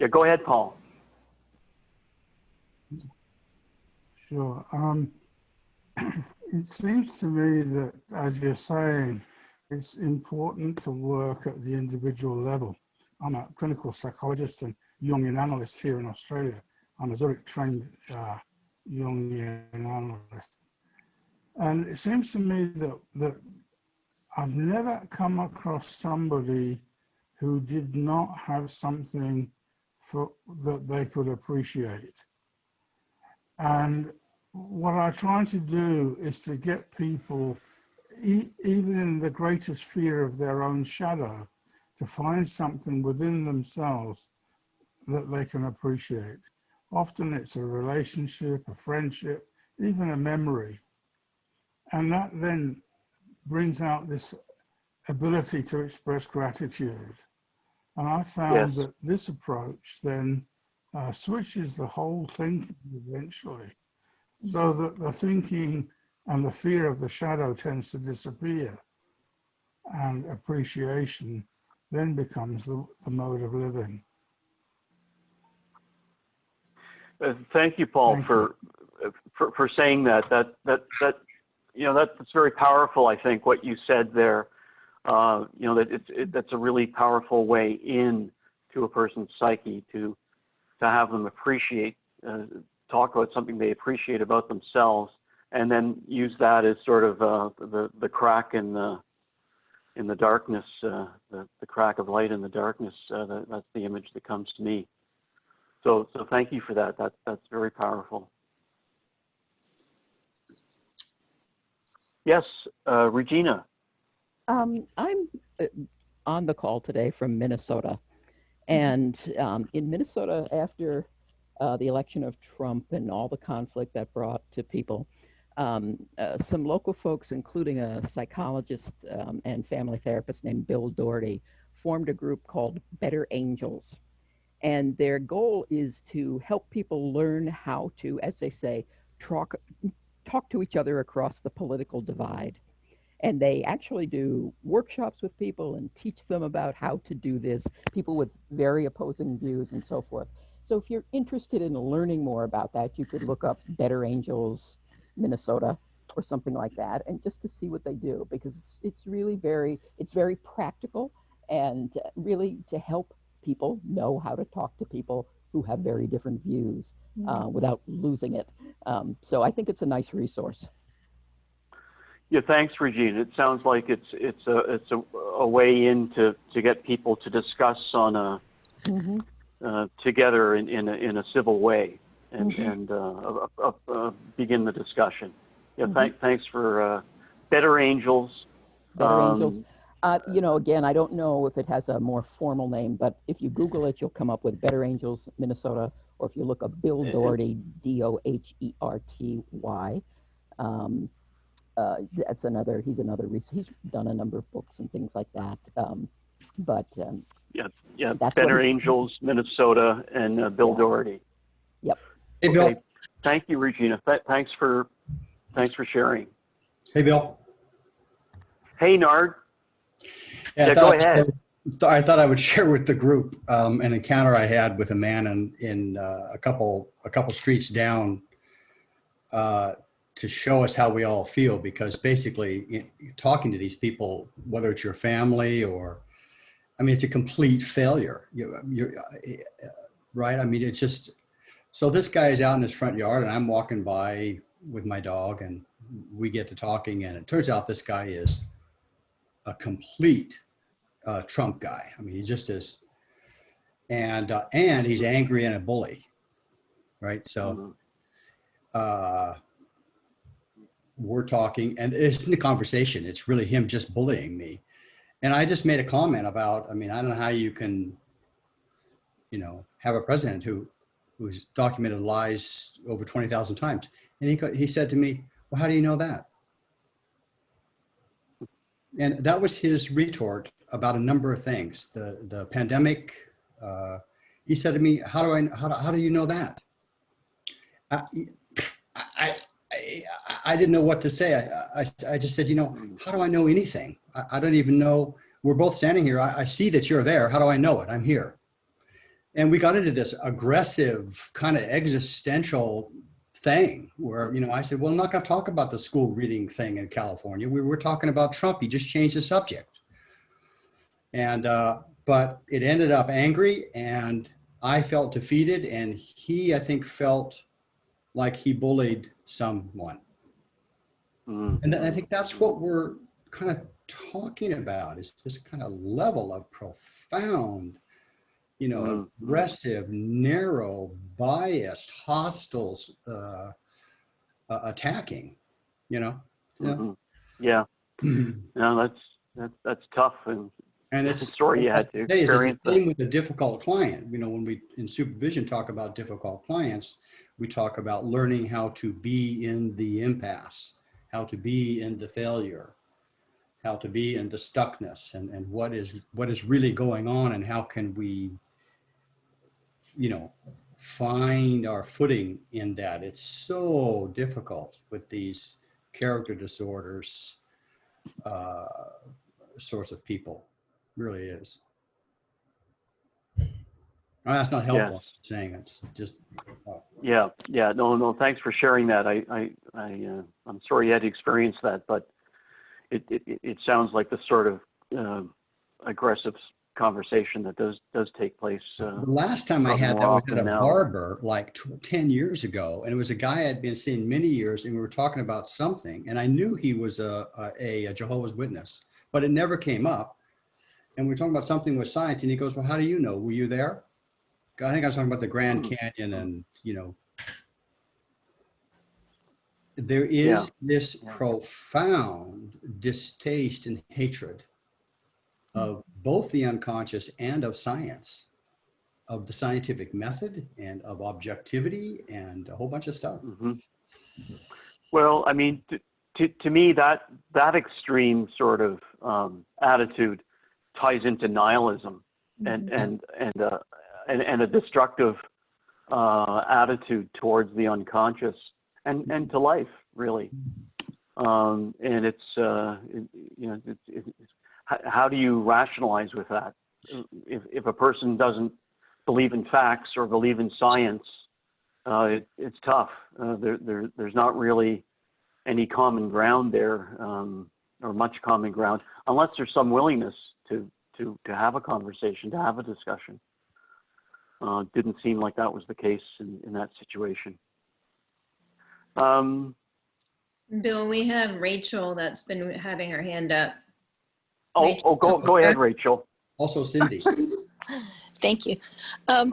Yeah, go ahead, Paul. sure. It seems to me that, as you're saying, it's important to work at the individual level. I'm a clinical psychologist and Jungian analyst here in Australia. I'm a Zurich-trained Jungian analyst. And it seems to me that I've never come across somebody who did not have something that they could appreciate. And what I try to do is to get people, even in the greatest fear of their own shadow, to find something within themselves that they can appreciate. Often it's a relationship, a friendship, even a memory. And that then brings out this ability to express gratitude. And I found that this approach then switches the whole thinking eventually, so that the thinking and the fear of the shadow tends to disappear, and appreciation then becomes the mode of living. Thank you, Paul, for saying that. That you know, that's very powerful. I think what you said there. You know, that that's a really powerful way in to a person's psyche to have them appreciate, talk about something they appreciate about themselves, and then use that as sort of the crack in the darkness, the crack of light in the darkness. That's the image that comes to me. So thank you for that. That's very powerful. Yes, Regina. I'm on the call today from Minnesota, and in Minnesota, after the election of Trump and all the conflict that brought to people, some local folks, including a psychologist and family therapist named Bill Doherty, formed a group called Better Angels. And their goal is to help people learn how to, as they say, talk to each other across the political divide. And they actually do workshops with people and teach them about how to do this, people with very opposing views and so forth. So if you're interested in learning more about that, you could look up Better Angels Minnesota or something like that, and just to see what they do, because it's really very practical, and really to help people know how to talk to people who have very different views without losing it. So I think it's a nice resource. Yeah, thanks, Regina. It sounds like it's a way in to get people to discuss on a together in a civil way and begin the discussion. Yeah, thanks for Better Angels. Better Angels. You know, again, I don't know if it has a more formal name, but if you Google it, you'll come up with Better Angels Minnesota, or if you look up Bill Doherty, Doherty. That's another. He's done a number of books and things like that. Yeah. Better Angels Minnesota and Bill Doherty. Yep. Hey, Bill. Okay. Thank you, Regina. Thanks for sharing. Hey, Bill. Hey, Nard. Yeah, go ahead. I thought I would share with the group an encounter I had with a man in a couple streets down to show us how we all feel, because basically talking to these people, whether it's your family or, I mean, it's a complete failure. You're right. I mean, it's just, so this guy is out in his front yard and I'm walking by with my dog, and we get to talking, and it turns out this guy is a complete Trump guy. I mean, he just is, and he's angry and a bully, right? So we're talking, and it's in the conversation. It's really him just bullying me, and I just made a comment about. I mean, I don't know how you can, have a president who's documented lies over 20,000 times, and he said to me, "Well, how do you know that?" And that was his retort about a number of things. The pandemic. He said to me, "How do you know that?" I didn't know what to say. I just said, how do I know anything? I don't even know. We're both standing here. I see that you're there. How do I know it? I'm here. And we got into this aggressive kind of existential thing where, I said, well, I'm not going to talk about the school reading thing in California. We were talking about Trump. He just changed the subject. And, but it ended up angry, and I felt defeated, and he, I think, felt like he bullied someone. And I think that's what we're kind of talking about, is this kind of level of profound, aggressive, narrow, biased, hostile attacking, Yeah. Yeah. No, that's tough. And it's sorry you had to experience the same with a difficult client. When we in supervision talk about difficult clients, we talk about learning how to be in the impasse, how to be in the failure, how to be in the stuckness, and what is really going on, and how can we, find our footing in that. It's so difficult with these character disorders sorts of people. It really is. That's not helpful. Yes. Saying it's just. Yeah. No. Thanks for sharing that. I'm sorry you had to experience that, but it sounds like the sort of aggressive conversation that does take place. The last time I had that was at a barber like 10 years ago, and it was a guy I'd been seeing many years, and we were talking about something, and I knew he was a Jehovah's Witness, but it never came up. And we were talking about something with science, and he goes, "Well, how do you know? Were you there?" I think I was talking about the Grand Canyon, and there is this profound distaste and hatred of both the unconscious and of science, of the scientific method and of objectivity and a whole bunch of stuff. Well, I mean, to me, that extreme sort of attitude ties into nihilism and a destructive attitude towards the unconscious and to life, really. And how do you rationalize with that? If a person doesn't believe in facts or believe in science, it's tough. There's not really any common ground there, or much common ground, unless there's some willingness to have a conversation, to have a discussion. Didn't seem like that was the case in that situation. Bill, we have Rachel that's been having her hand up. Go ahead, Rachel. Also Cindy. Thank you.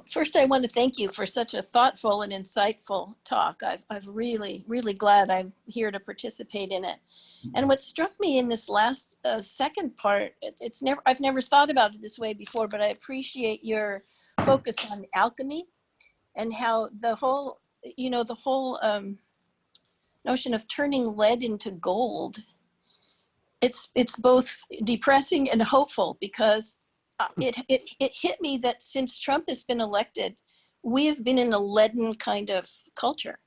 First, I want to thank you for such a thoughtful and insightful talk. I've really glad I'm here to participate in it. And what struck me in this last second part, I've never thought about it this way before, but I appreciate your focus on alchemy and how the whole notion of turning lead into gold. It's both depressing and hopeful, because it hit me that since Trump has been elected, we have been in a leaden kind of culture.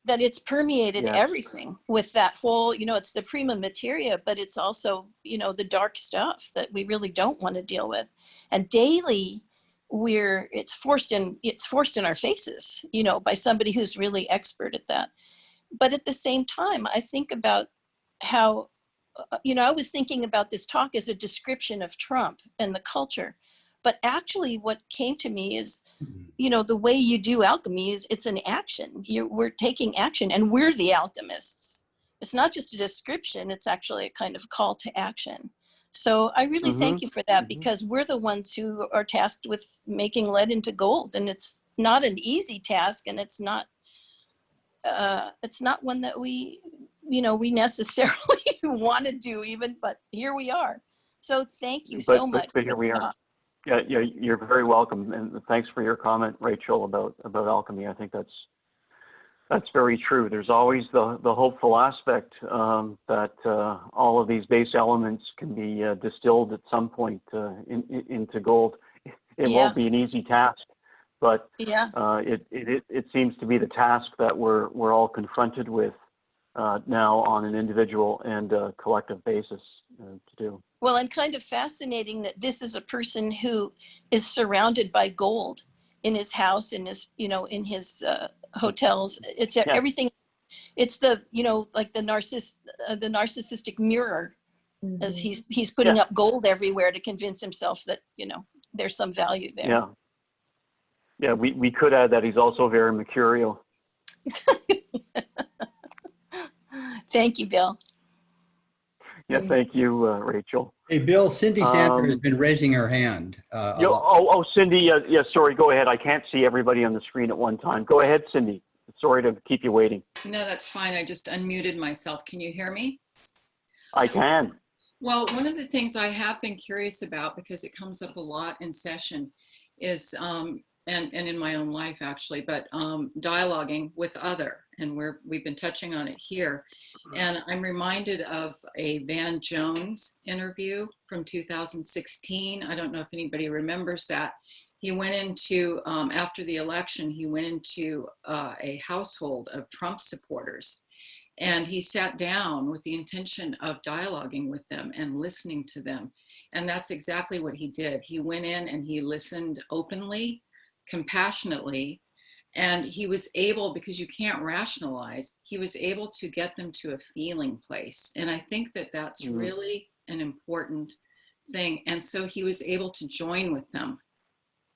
That it's permeated everything with that whole, it's the prima materia, but it's also, the dark stuff that we really don't want to deal with. And daily it's forced in our faces, by somebody who's really expert at that. But at the same time, I think about how, I was thinking about this talk as a description of Trump and the culture, but actually what came to me is, the way you do alchemy is it's an action. We're taking action, and we're the alchemists. it's not just a description, it's actually a kind of call to action. So I really thank you for that, because we're the ones who are tasked with making lead into gold, and it's not an easy task, and it's not one that we necessarily want to do even, but here we are. So thank you so much. But here we are. Yeah, you're very welcome, and thanks for your comment, Rachel, about alchemy. I think that's very true. There's always the hopeful aspect that all of these base elements can be distilled at some point into gold. It won't be an easy task, but it seems to be the task that we're all confronted with now on an individual and collective basis to do. Well, and kind of fascinating that this is a person who is surrounded by gold in his house, in his in his hotels. It's everything. It's the like the narcissistic mirror, as he's putting up gold everywhere to convince himself that there's some value there. Yeah. We could add that he's also very mercurial. Thank you, Bill. Yeah, thank you, Rachel. Hey, Bill, Cindy Sanford has been raising her hand. Cindy, sorry, go ahead. I can't see everybody on the screen at one time. Go ahead, Cindy. Sorry to keep you waiting. No, that's fine. I just unmuted myself. Can you hear me? I can. Well, one of the things I have been curious about, because it comes up a lot in session, is, and in my own life actually, but dialoguing with other, and we've been touching on it here. And I'm reminded of a Van Jones interview from 2016. I don't know if anybody remembers that. He went into, after the election, he went into a household of Trump supporters. And he sat down with the intention of dialoguing with them and listening to them. And that's exactly what he did. He went in and he listened openly, compassionately, and he was able, because you can't rationalize, he was able to get them to a feeling place. And I think that that's really an important thing. And so he was able to join with them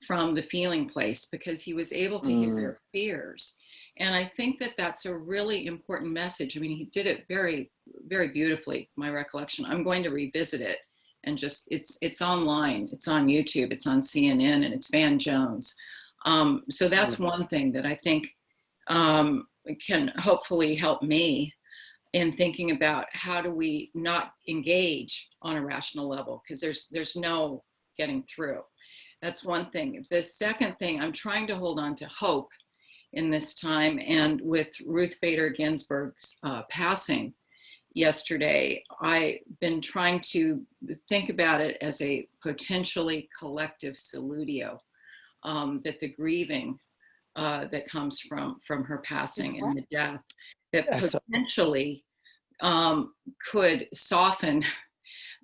from the feeling place, because he was able to hear their fears. And I think that that's a really important message. I mean, he did it very, very beautifully, my recollection. I'm going to revisit it, and just, it's online, it's on YouTube, it's on CNN, and it's Van Jones. So that's one thing that I think can hopefully help me in thinking about how do we not engage on a rational level, because there's no getting through. That's one thing. The second thing, I'm trying to hold on to hope in this time, and with Ruth Bader Ginsburg's passing yesterday, I've been trying to think about it as a potentially collective salutio, that the grieving that comes from her passing and the death, that potentially could soften,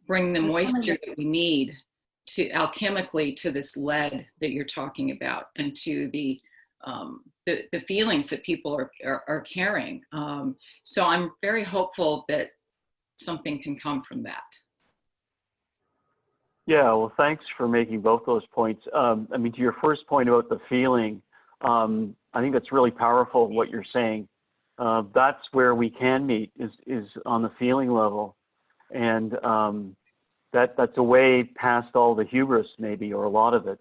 bring the moisture that we need to alchemically to this lead that you're talking about, and to the feelings that people are carrying. So I'm very hopeful that something can come from that. Yeah, well, thanks for making both those points. I mean, to your first point about the feeling, I think that's really powerful what you're saying. That's where we can meet, is on the feeling level. And that's a way past all the hubris, maybe, or a lot of it,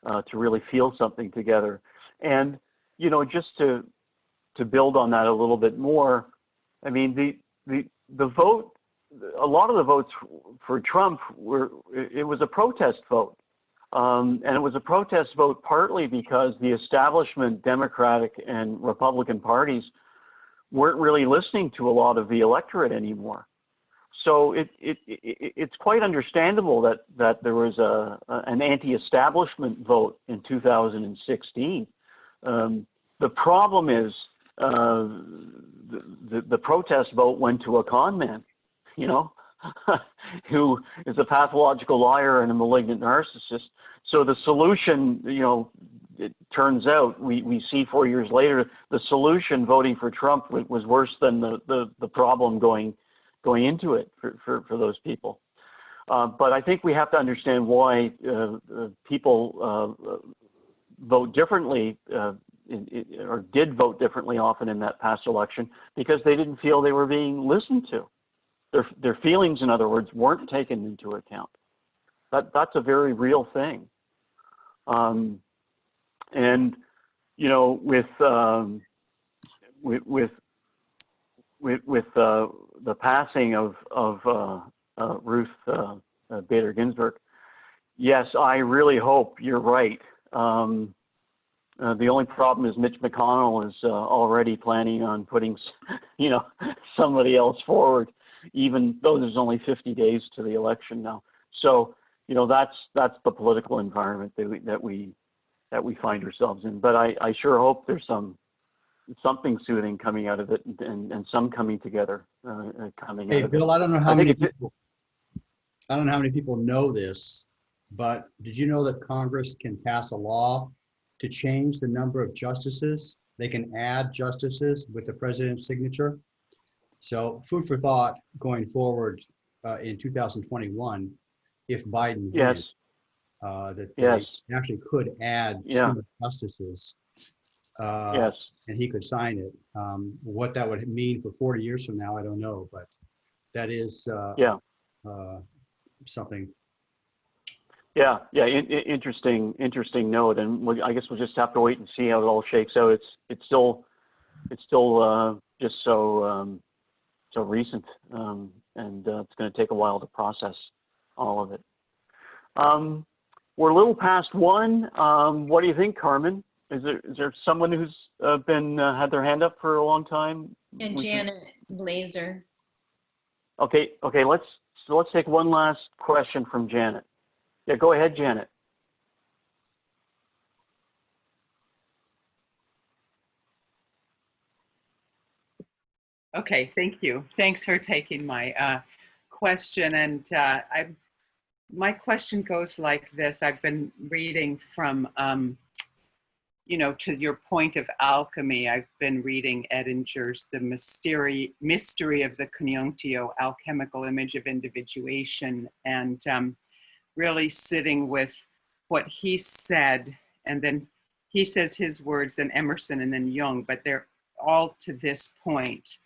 to really feel something together. And, just to build on that a little bit more, I mean, the vote, a lot of the votes for Trump it was a protest vote. And it was a protest vote partly because the establishment Democratic and Republican parties weren't really listening to a lot of the electorate anymore. So it's quite understandable that there was an anti-establishment vote in 2016. The problem is the protest vote went to a con man, who is a pathological liar and a malignant narcissist. So the solution, it turns out, we see 4 years later, the solution, voting for Trump, was worse than the problem going into it for those people. But I think we have to understand why people vote differently or did vote differently often in that past election because they didn't feel they were being listened to. Their feelings, in other words, weren't taken into account. That's a very real thing. And you know, with the passing of Ruth Bader Ginsburg, yes, I really hope you're right. The only problem is Mitch McConnell is already planning on putting, you know, somebody else forward, even though there's only 50 days to the election now. So, you know, that's the political environment that we find ourselves in. But I sure hope there's something soothing coming out of it, and some coming together coming out of it. Hey, Bill, I don't know how many people know this, but did you know that Congress can pass a law to change the number of justices? They can add justices with the president's signature. So food for thought going forward in 2021, if Biden yes. wins, that yes. they actually could add Yeah. 2 justices. Yes. And he could sign it. What that would mean for 40 years from now, I don't know, but that is something. Yeah, interesting note, and I guess we'll just have to wait and see how it all shakes out. It's still just so recent, and it's going to take a while to process all of it. We're a little past 1. What do you think, Carmen? Is there someone who's had their hand up for a long time? And Janet Blazer. Okay. Let's take one last question from Janet. Yeah, go ahead, Janet. Okay, thank you. Thanks for taking my question. And my question goes like this. I've been reading from, you know, to your point of alchemy, I've been reading Edinger's The Mystery of the Conjunctio, Alchemical Image of Individuation, and really sitting with what he said, and then he says his words, then Emerson, and then Jung, but they're all to this point.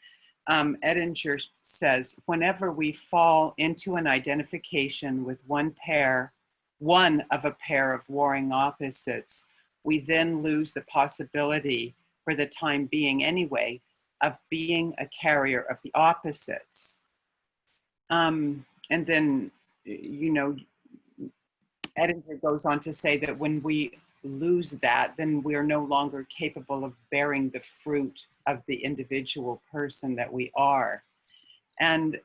Edinger says, whenever we fall into an identification with one of a pair of warring opposites, we then lose the possibility, for the time being anyway, of being a carrier of the opposites. And then, you know, Edinger goes on to say that when we lose that, then we're no longer capable of bearing the fruit of the individual person that we are. And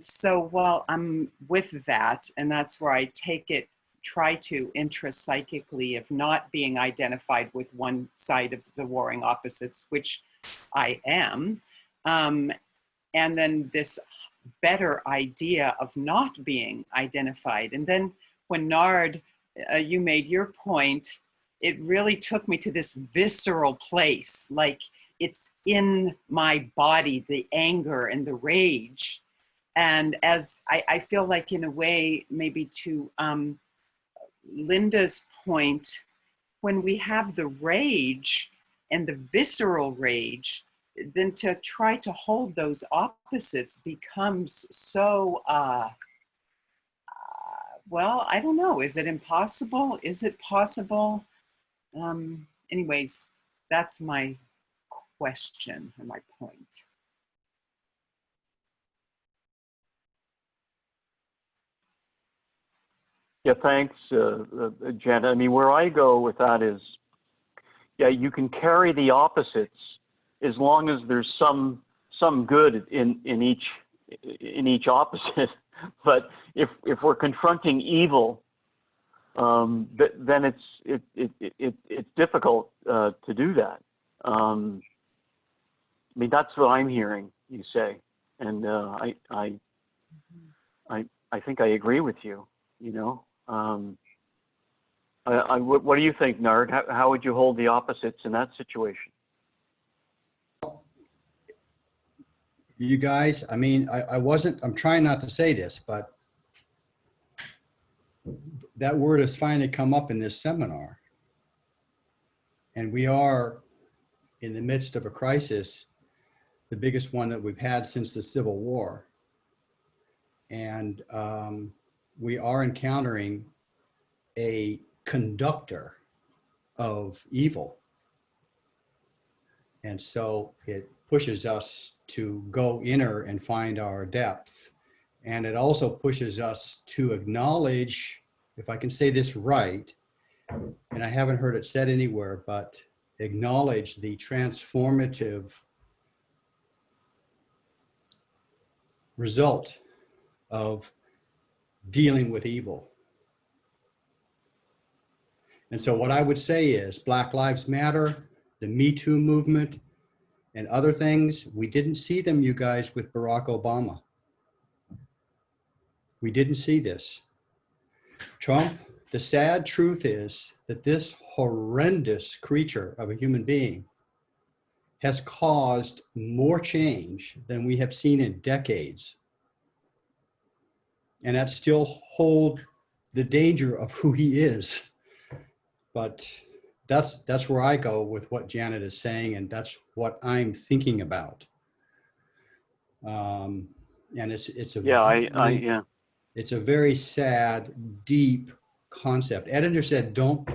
so while I'm with that, and that's where I try to intrapsychically of not being identified with one side of the warring opposites, which I am, and then this better idea of not being identified. And then when Nard, you made your point, it really took me to this visceral place, like it's in my body, the anger and the rage. And as I feel like in a way, maybe to Linda's point, when we have the rage and the visceral rage, then to try to hold those opposites becomes so, well, I don't know. Is it impossible? Is it possible? Anyways, that's my question and my point. Yeah, thanks, Janet. I mean, where I go with that is, yeah, you can carry the opposites as long as there's some good in each opposite. But if we're confronting evil, then it's difficult to do that. I mean, that's what I'm hearing you say, and I think I agree with you. You know, what do you think, Nard? How would you hold the opposites in that situation? You guys, I mean, I'm trying not to say this, but that word has finally come up in this seminar. And we are in the midst of a crisis, the biggest one that we've had since the Civil War. And we are encountering a conductor of evil. And so it pushes us to go inner and find our depth. And it also pushes us to acknowledge, if I can say this right, and I haven't heard it said anywhere, but acknowledge the transformative result of dealing with evil. And so what I would say is Black Lives Matter, the Me Too movement, and other things, we didn't see them, you guys, with Barack Obama. We didn't see this. Trump, the sad truth is that this horrendous creature of a human being has caused more change than we have seen in decades. And that still holds the danger of who he is. But that's where I go with what Janet is saying, and that's what I'm thinking about. And it's a it's a very sad, deep concept. Editor said, "Don't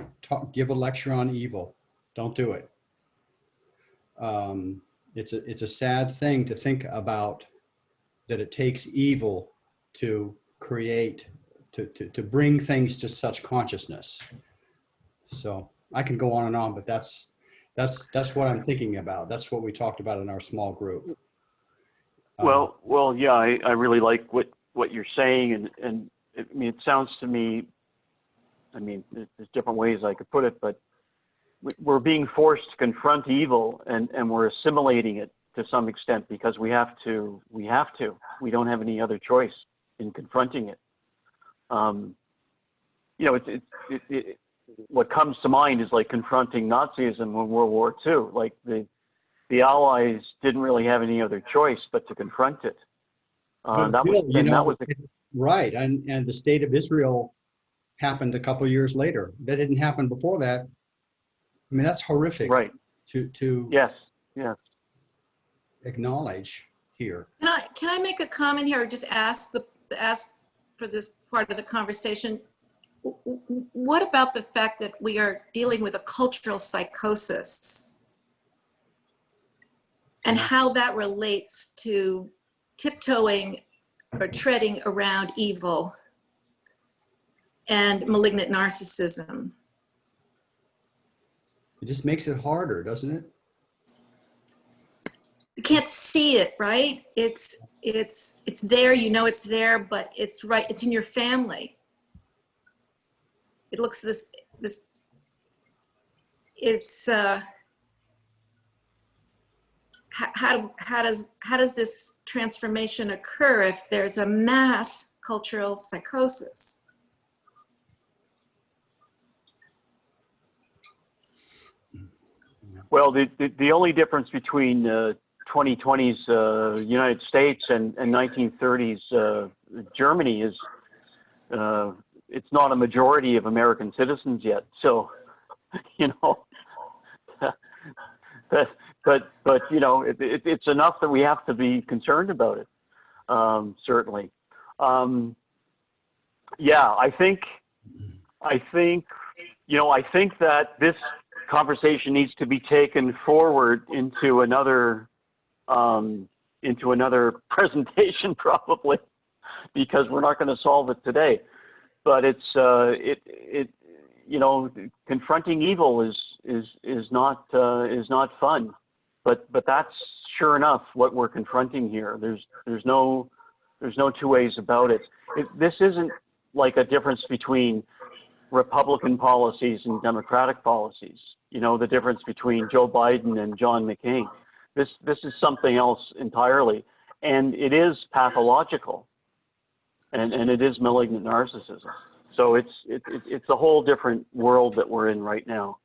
give a lecture on evil. Don't do it." It's a sad thing to think about, that it takes evil to create, to bring things to such consciousness. So I can go on and on, but that's what I'm thinking about. That's what we talked about in our small group. Well, yeah, I really like what you're saying, and I mean, it sounds to me, I mean, there's different ways I could put it, but we're being forced to confront evil, and we're assimilating it to some extent because we have to. We don't have any other choice in confronting it. You know, what comes to mind is like confronting Nazism in World War II. Like the Allies didn't really have any other choice but to confront it. Right, and the state of Israel happened a couple years later. That didn't happen before that. I mean, that's horrific. Right. To yes acknowledge here. Can I make a comment here, or just ask for this part of the conversation? What about the fact that we are dealing with a cultural psychosis, and how that relates to tiptoeing or treading around evil and malignant narcissism? It just makes it harder, doesn't it? You can't see it, right? It's there, you know it's there, but it's right, it's in your family. It looks how does this transformation occur if there's a mass cultural psychosis? Well, the only difference between 2020's United States and 1930s Germany is it's not a majority of American citizens yet. So, you know, but you know, it's enough that we have to be concerned about it. Certainly. Yeah, I think, you know, I think that this conversation needs to be taken forward into another presentation probably, because we're not going to solve it today. But it's you know, confronting evil is not fun. But that's sure enough what we're confronting here. There's no two ways about it. This isn't like a difference between Republican policies and Democratic policies. You know, the difference between Joe Biden and John McCain. This is something else entirely, and it is pathological, and it is malignant narcissism. So it's a whole different world that we're in right now.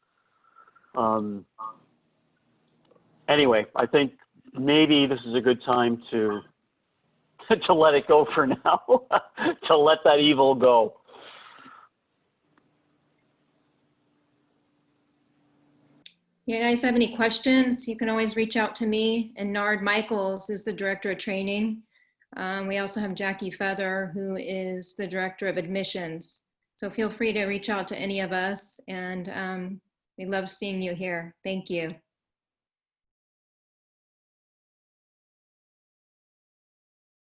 Anyway, I think maybe this is a good time to let it go for now, to let that evil go. you guys have any questions, you can always reach out to me. And Nard Michaels is the director of training. We also have Jackie Feather, who is the director of admissions. So feel free to reach out to any of us, and we love seeing you here. Thank you.